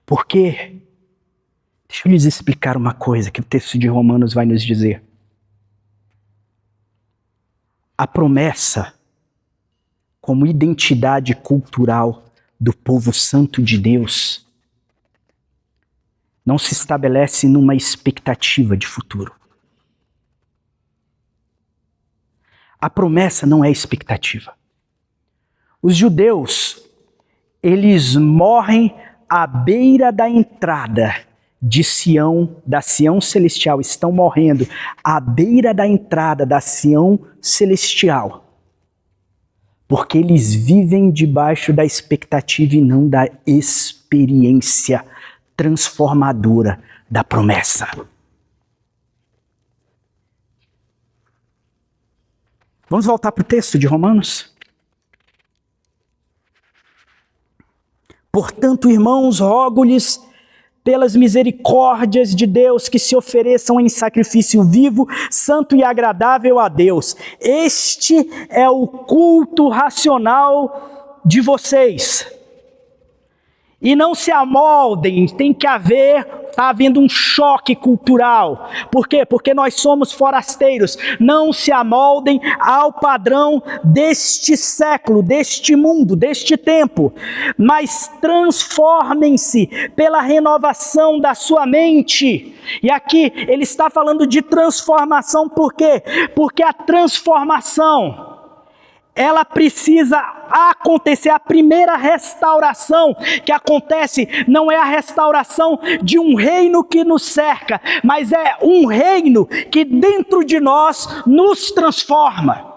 Porque, deixa eu lhes explicar uma coisa que o texto de Romanos vai nos dizer. A promessa, como identidade cultural do povo santo de Deus, não se estabelece numa expectativa de futuro. A promessa não é expectativa. Os judeus, eles morrem à beira da entrada de Sião, da Sião celestial, estão morrendo à beira da entrada da Sião celestial, porque eles vivem debaixo da expectativa e não da experiência transformadora da promessa. Vamos voltar para o texto de Romanos? Portanto, irmãos, rogo-lhes pelas misericórdias de Deus que se ofereçam em sacrifício vivo, santo e agradável a Deus. Este é o culto racional de vocês. E não se amoldem, tem que está havendo um choque cultural. Por quê? Porque nós somos forasteiros. Não se amoldem ao padrão deste século, deste mundo, deste tempo, mas transformem-se pela renovação da sua mente. E aqui ele está falando de transformação, por quê? Porque a transformação, ela precisa acontecer. A primeira restauração que acontece não é a restauração de um reino que nos cerca, mas é um reino que dentro de nós nos transforma.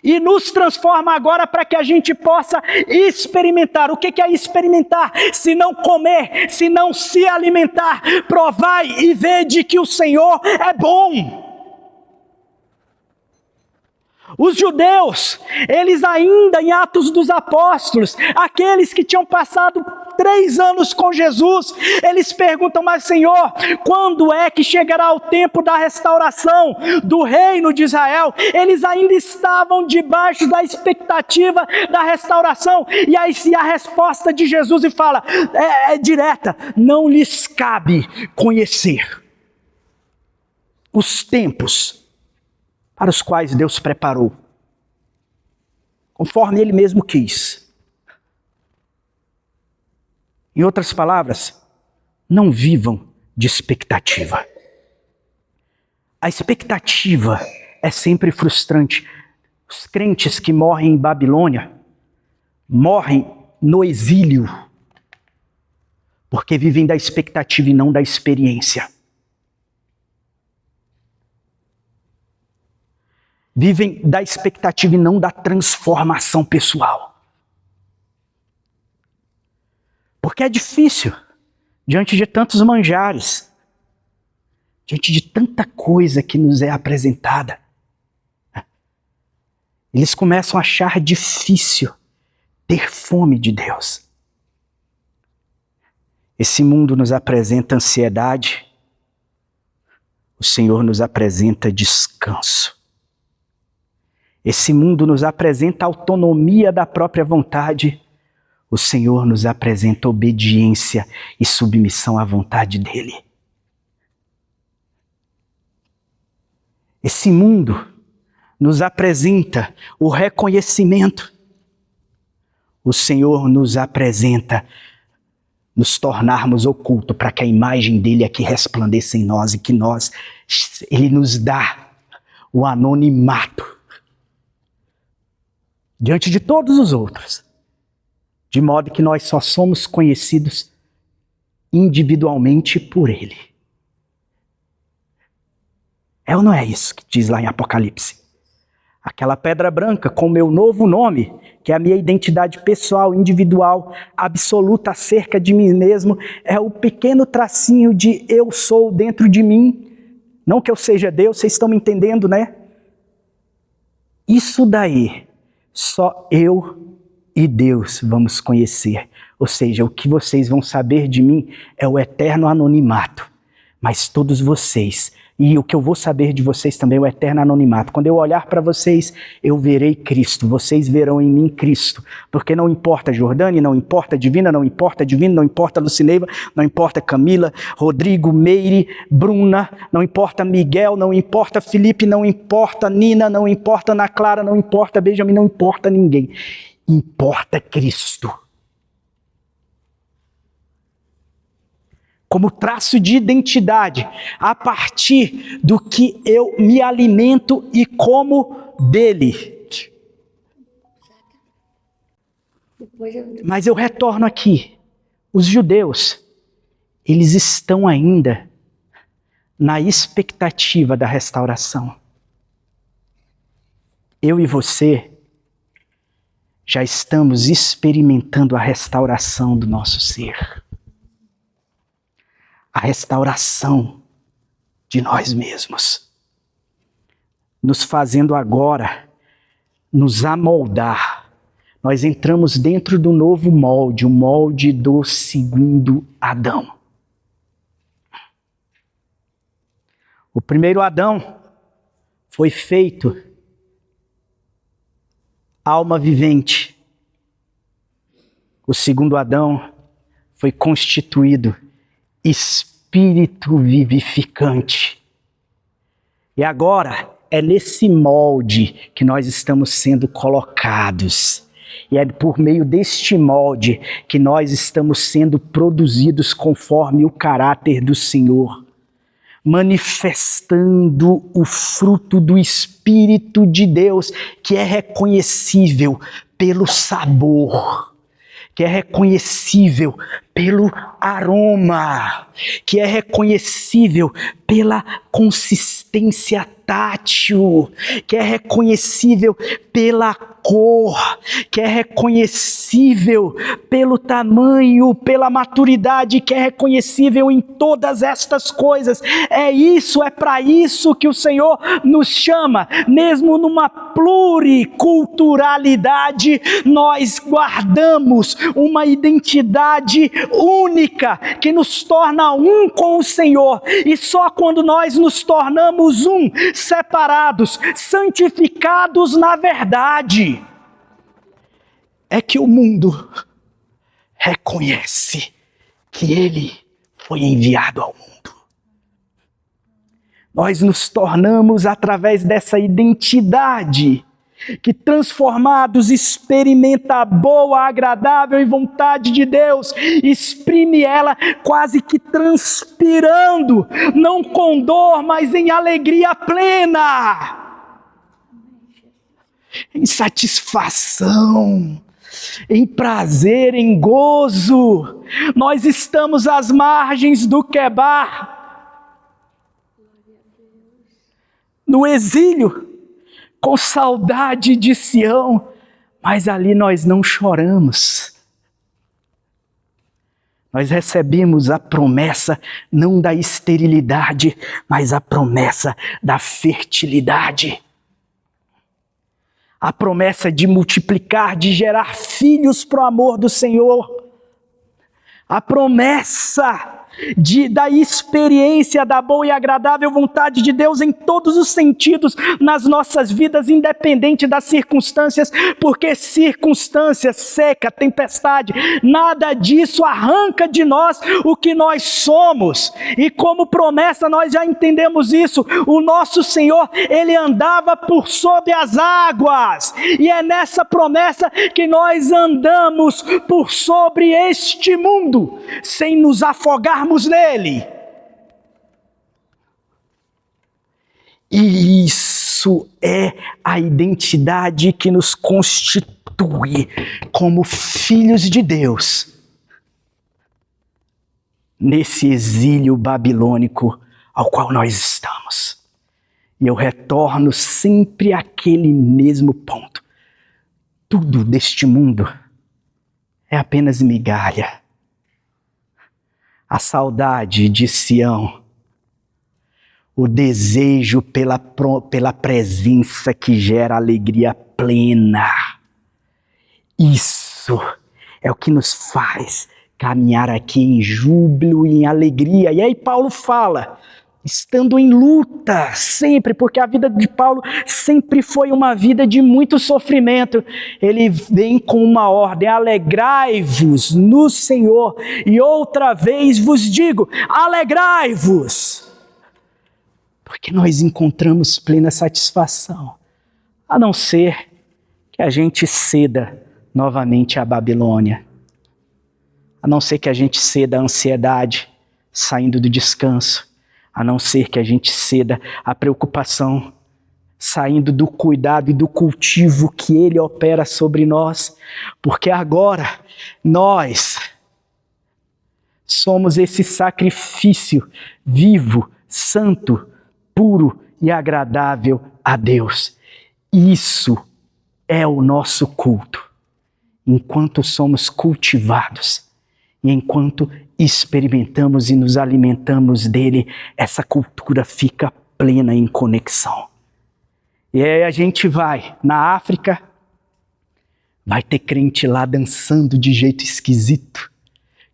E nos transforma agora para que a gente possa experimentar. O que é experimentar? Se não comer, se não se alimentar. Provai e vede que o Senhor é bom. Os judeus, eles ainda em Atos dos Apóstolos, aqueles que tinham passado 3 anos com Jesus, eles perguntam, mas Senhor, quando é que chegará o tempo da restauração do reino de Israel? Eles ainda estavam debaixo da expectativa da restauração. E aí se a resposta de Jesus e fala, é direta, não lhes cabe conhecer os tempos para os quais Deus preparou, conforme Ele mesmo quis. Em outras palavras, não vivam de expectativa. A expectativa é sempre frustrante. Os crentes que morrem em Babilônia, morrem no exílio, porque vivem da expectativa e não da experiência. Vivem da expectativa e não da transformação pessoal. Porque é difícil, diante de tantos manjares, diante de tanta coisa que nos é apresentada. Eles começam a achar difícil ter fome de Deus. Esse mundo nos apresenta ansiedade, o Senhor nos apresenta descanso. Esse mundo nos apresenta autonomia da própria vontade, o Senhor nos apresenta obediência e submissão à vontade dEle. Esse mundo nos apresenta o reconhecimento, o Senhor nos apresenta nos tornarmos ocultos para que a imagem dele aqui resplandeça em nós e que ele nos dá o anonimato diante de todos os outros, de modo que nós só somos conhecidos individualmente por ele. É ou não é isso que diz lá em Apocalipse? Aquela pedra branca com o meu novo nome, que é a minha identidade pessoal, individual, absoluta acerca de mim mesmo, é o pequeno tracinho de eu sou dentro de mim. Não que eu seja Deus, vocês estão me entendendo, né? Isso daí, só eu e Deus vamos conhecer. Ou seja, o que vocês vão saber de mim é o eterno anonimato. Mas todos vocês, e o que eu vou saber de vocês também é o eterno anonimato. Quando eu olhar para vocês, eu verei Cristo. Vocês verão em mim Cristo. Porque não importa Jordane, não importa Divina, não importa Divino, não importa Lucineiva, não importa Camila, Rodrigo, Meire, Bruna, não importa Miguel, não importa Felipe, não importa Nina, não importa Ana Clara, não importa Benjamin, não importa ninguém. Importa Cristo. Como traço de identidade, a partir do que eu me alimento e como dele. Mas eu retorno aqui. Os judeus, eles estão ainda na expectativa da restauração. Eu e você já estamos experimentando a restauração do nosso ser. A restauração de nós mesmos, nos fazendo agora nos amoldar. Nós entramos dentro do novo molde, o molde do segundo Adão. O primeiro Adão foi feito alma vivente. O segundo Adão foi constituído espírito vivificante. E agora é nesse molde que nós estamos sendo colocados. E é por meio deste molde que nós estamos sendo produzidos conforme o caráter do Senhor, manifestando o fruto do Espírito de Deus, que é reconhecível pelo sabor, que é reconhecível pelo aroma, que é reconhecível pela consistência tátil, que é reconhecível pela cor, que é reconhecível pelo tamanho, pela maturidade, que é reconhecível em todas estas coisas. É isso, é para isso que o Senhor nos chama. Mesmo numa pluriculturalidade, nós guardamos uma identidade única que nos torna um com o Senhor. E só quando nós nos tornamos um, separados, santificados na verdade, é que o mundo reconhece que ele foi enviado ao mundo. Nós nos tornamos através dessa identidade que, transformados, experimenta a boa, agradável e vontade de Deus, exprime ela quase que transpirando, não com dor, mas em alegria plena, em satisfação, em prazer, em gozo. Nós estamos às margens do Quebar, no exílio, com saudade de Sião, mas ali nós não choramos. Nós recebemos a promessa não da esterilidade, mas a promessa da fertilidade. A promessa de multiplicar, de gerar filhos para o amor do Senhor. A promessa da experiência da boa e agradável vontade de Deus em todos os sentidos nas nossas vidas, independente das circunstâncias, porque circunstâncias, seca, tempestade, nada disso arranca de nós o que nós somos. E como promessa nós já entendemos isso. O nosso Senhor, Ele andava por sobre as águas, e é nessa promessa que nós andamos por sobre este mundo, sem nos afogarmos nele. E isso é a identidade que nos constitui como filhos de Deus nesse exílio babilônico ao qual nós estamos. E eu retorno sempre àquele mesmo ponto. Tudo deste mundo é apenas migalha. A saudade de Sião, o desejo pela presença que gera alegria plena. Isso é o que nos faz caminhar aqui em júbilo e em alegria. E aí Paulo fala, estando em luta sempre, porque a vida de Paulo sempre foi uma vida de muito sofrimento. Ele vem com uma ordem: alegrai-vos no Senhor, e outra vez vos digo, alegrai-vos, porque nós encontramos plena satisfação, a não ser que a gente ceda novamente à Babilônia, a não ser que a gente ceda à ansiedade, saindo do descanso, a não ser que a gente ceda à preocupação, saindo do cuidado e do cultivo que Ele opera sobre nós, porque agora nós somos esse sacrifício vivo, santo, puro e agradável a Deus. Isso é o nosso culto, enquanto somos cultivados e enquanto experimentamos e nos alimentamos dele, essa cultura fica plena em conexão. E aí a gente vai na África, vai ter crente lá dançando de jeito esquisito,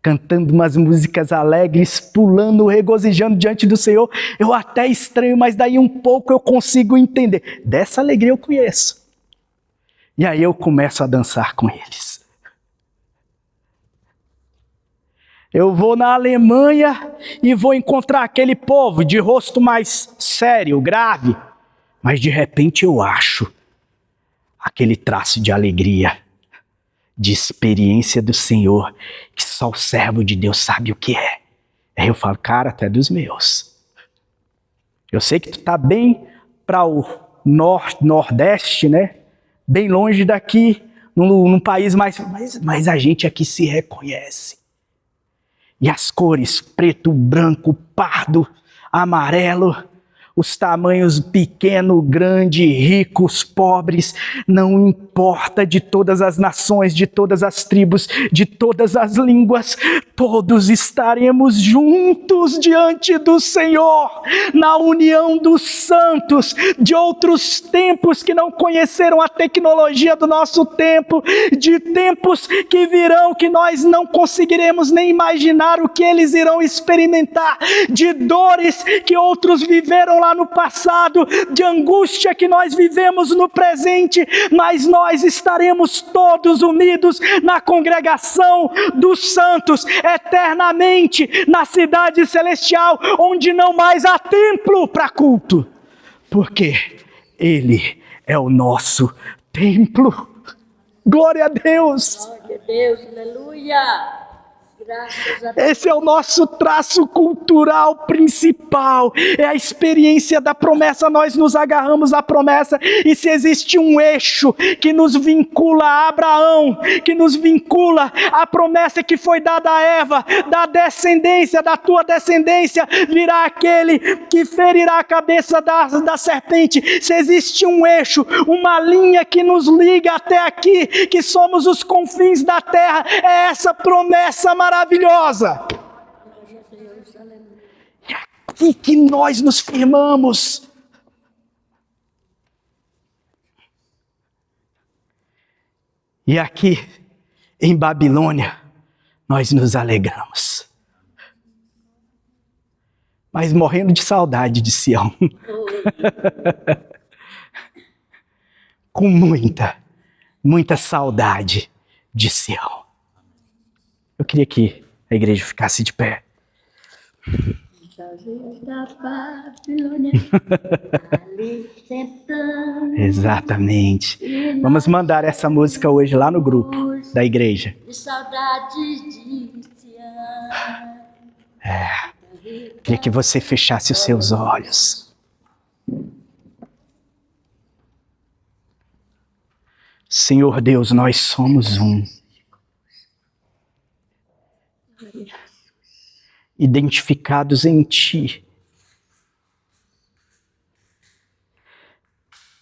cantando umas músicas alegres, pulando, regozijando diante do Senhor. Eu até estranho, mas daí um pouco eu consigo entender. Dessa alegria eu conheço. E aí eu começo a dançar com eles. Eu vou na Alemanha e vou encontrar aquele povo de rosto mais sério, grave, mas de repente eu acho aquele traço de alegria, de experiência do Senhor, que só o servo de Deus sabe o que é. Aí eu falo, cara, tu é dos meus. Eu sei que tu tá bem para o nordeste, né? Bem longe daqui, num país mas a gente aqui se reconhece. E as cores preto, branco, pardo, amarelo, os tamanhos pequeno, grande, ricos, pobres, não importa, de todas as nações, de todas as tribos, de todas as línguas, todos estaremos juntos diante do Senhor, na união dos santos, de outros tempos que não conheceram a tecnologia do nosso tempo, de tempos que virão que nós não conseguiremos nem imaginar o que eles irão experimentar, de dores que outros viveram lá no passado, de angústia que nós vivemos no presente, mas nós estaremos todos unidos na congregação dos santos, eternamente, na cidade celestial, onde não mais há templo para culto, porque Ele é o nosso templo. Glória a Deus! Glória a Deus, aleluia! Esse é o nosso traço cultural principal, é a experiência da promessa. Nós nos agarramos à promessa, e se existe um eixo que nos vincula a Abraão, que nos vincula à promessa que foi dada a Eva, da descendência, da tua descendência virá aquele que ferirá a cabeça da serpente. Se existe um eixo, uma linha que nos liga até aqui, que somos os confins da terra, é essa promessa maravilhosa. É aqui que nós nos firmamos. E aqui em Babilônia, nós nos alegramos. Mas morrendo de saudade de Sião. Com muita saudade de Sião. Eu queria que a igreja ficasse de pé. Da Babilônia, ali sentando. Exatamente. Vamos mandar essa música hoje lá no grupo da igreja. De saudades de Sião. Queria que você fechasse os seus olhos. Senhor Deus, nós somos um. Identificados em Ti.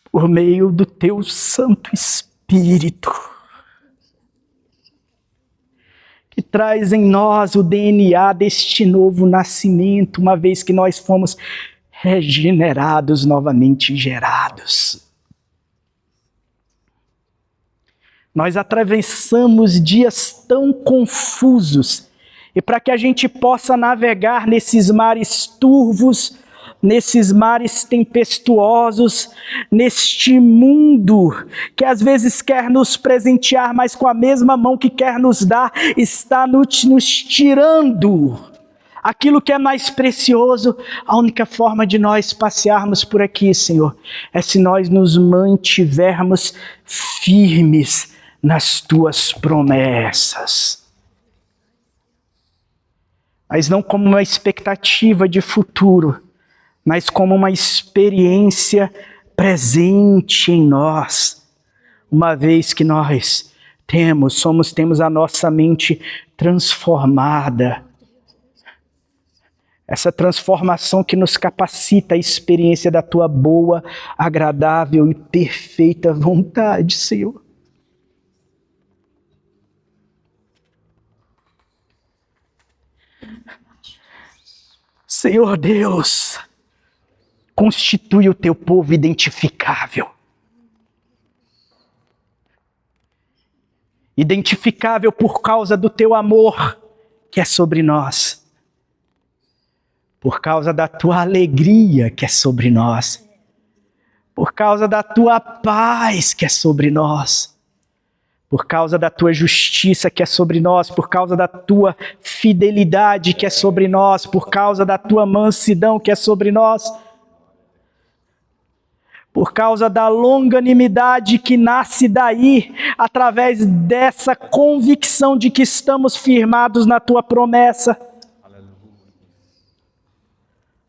Por meio do Teu Santo Espírito. Que traz em nós o DNA deste novo nascimento, uma vez que nós fomos regenerados, novamente gerados. Nós atravessamos dias tão confusos, e para que a gente possa navegar nesses mares turvos, nesses mares tempestuosos, neste mundo que às vezes quer nos presentear, mas com a mesma mão que quer nos dar, está nos tirando aquilo que é mais precioso. A única forma de nós passearmos por aqui, Senhor, é se nós nos mantivermos firmes nas Tuas promessas. Mas não como uma expectativa de futuro, mas como uma experiência presente em nós, uma vez que nós temos a nossa mente transformada. Essa transformação que nos capacita a experiência da Tua boa, agradável e perfeita vontade, Senhor. Senhor Deus, constitui o Teu povo identificável. Identificável por causa do Teu amor que é sobre nós. Por causa da Tua alegria que é sobre nós. Por causa da Tua paz que é sobre nós. Por causa da Tua justiça que é sobre nós, por causa da Tua fidelidade que é sobre nós, por causa da Tua mansidão que é sobre nós, por causa da longanimidade que nasce daí, através dessa convicção de que estamos firmados na Tua promessa,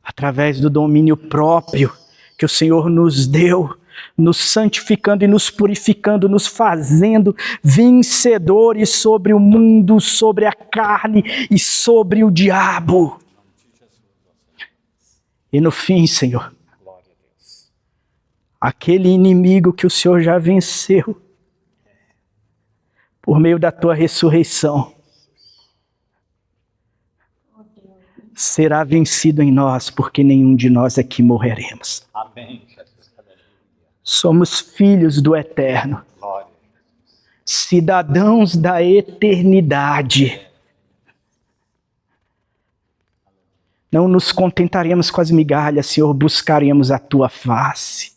através do domínio próprio que o Senhor nos deu, nos santificando e nos purificando, nos fazendo vencedores sobre o mundo, sobre a carne e sobre o diabo. E no fim, Senhor, aquele inimigo que o Senhor já venceu, por meio da Tua ressurreição, será vencido em nós, porque nenhum de nós aqui morreremos. Amém. Somos filhos do Eterno, cidadãos da eternidade. Não nos contentaremos com as migalhas, Senhor, buscaremos a Tua face.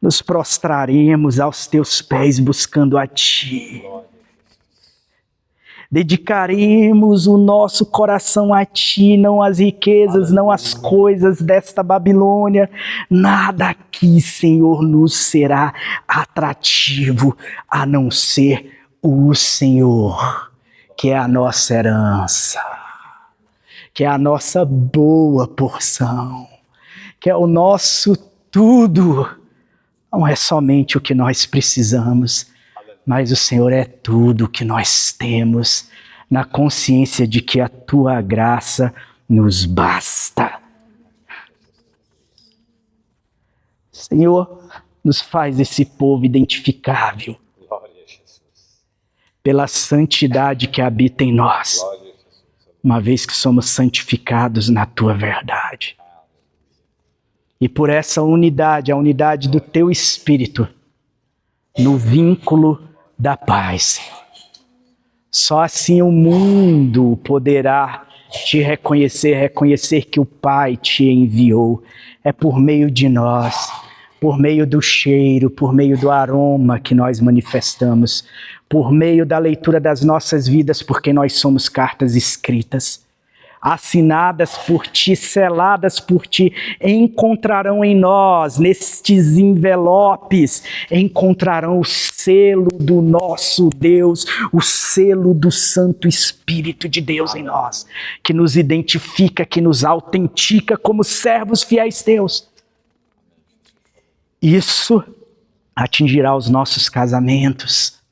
Nos prostraremos aos Teus pés buscando a Ti. Dedicaremos o nosso coração a Ti, não às riquezas, não às coisas desta Babilônia. Nada aqui, Senhor, nos será atrativo, a não ser o Senhor, que é a nossa herança, que é a nossa boa porção, que é o nosso tudo. Não é somente o que nós precisamos, mas o Senhor é tudo o que nós temos, na consciência de que a Tua graça nos basta. Senhor, nos faz esse povo identificável pela santidade que habita em nós, uma vez que somos santificados na Tua verdade. E por essa unidade, a unidade do Teu Espírito, no vínculo da paz, Senhor. Só assim o mundo poderá te reconhecer que o Pai te enviou. É por meio de nós, por meio do cheiro, por meio do aroma que nós manifestamos, por meio da leitura das nossas vidas, porque nós somos cartas escritas, assinadas por ti, seladas por ti, encontrarão em nós, nestes envelopes, encontrarão o selo do nosso Deus, o selo do Santo Espírito de Deus em nós, que nos identifica, que nos autentica como servos fiéis teus. Isso atingirá os nossos casamentos,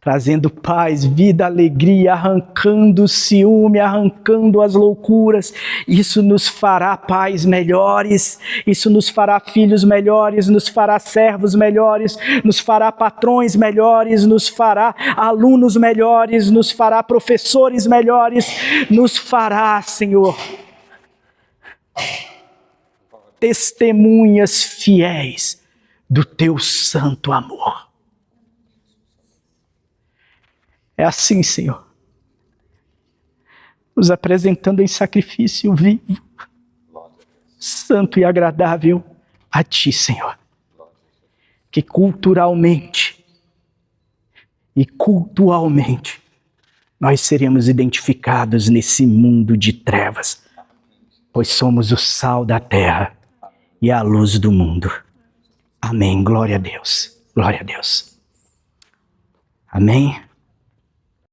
trazendo paz, vida, alegria, arrancando o ciúme, arrancando as loucuras. Isso nos fará pais melhores, isso nos fará filhos melhores, nos fará servos melhores, nos fará patrões melhores, nos fará alunos melhores, nos fará professores melhores, nos fará, Senhor, testemunhas fiéis do teu santo amor. É assim, Senhor, nos apresentando em sacrifício vivo, santo e agradável a Ti, Senhor, que culturalmente e cultualmente nós seremos identificados nesse mundo de trevas, pois somos o sal da terra e a luz do mundo. Amém. Glória a Deus. Glória a Deus. Amém.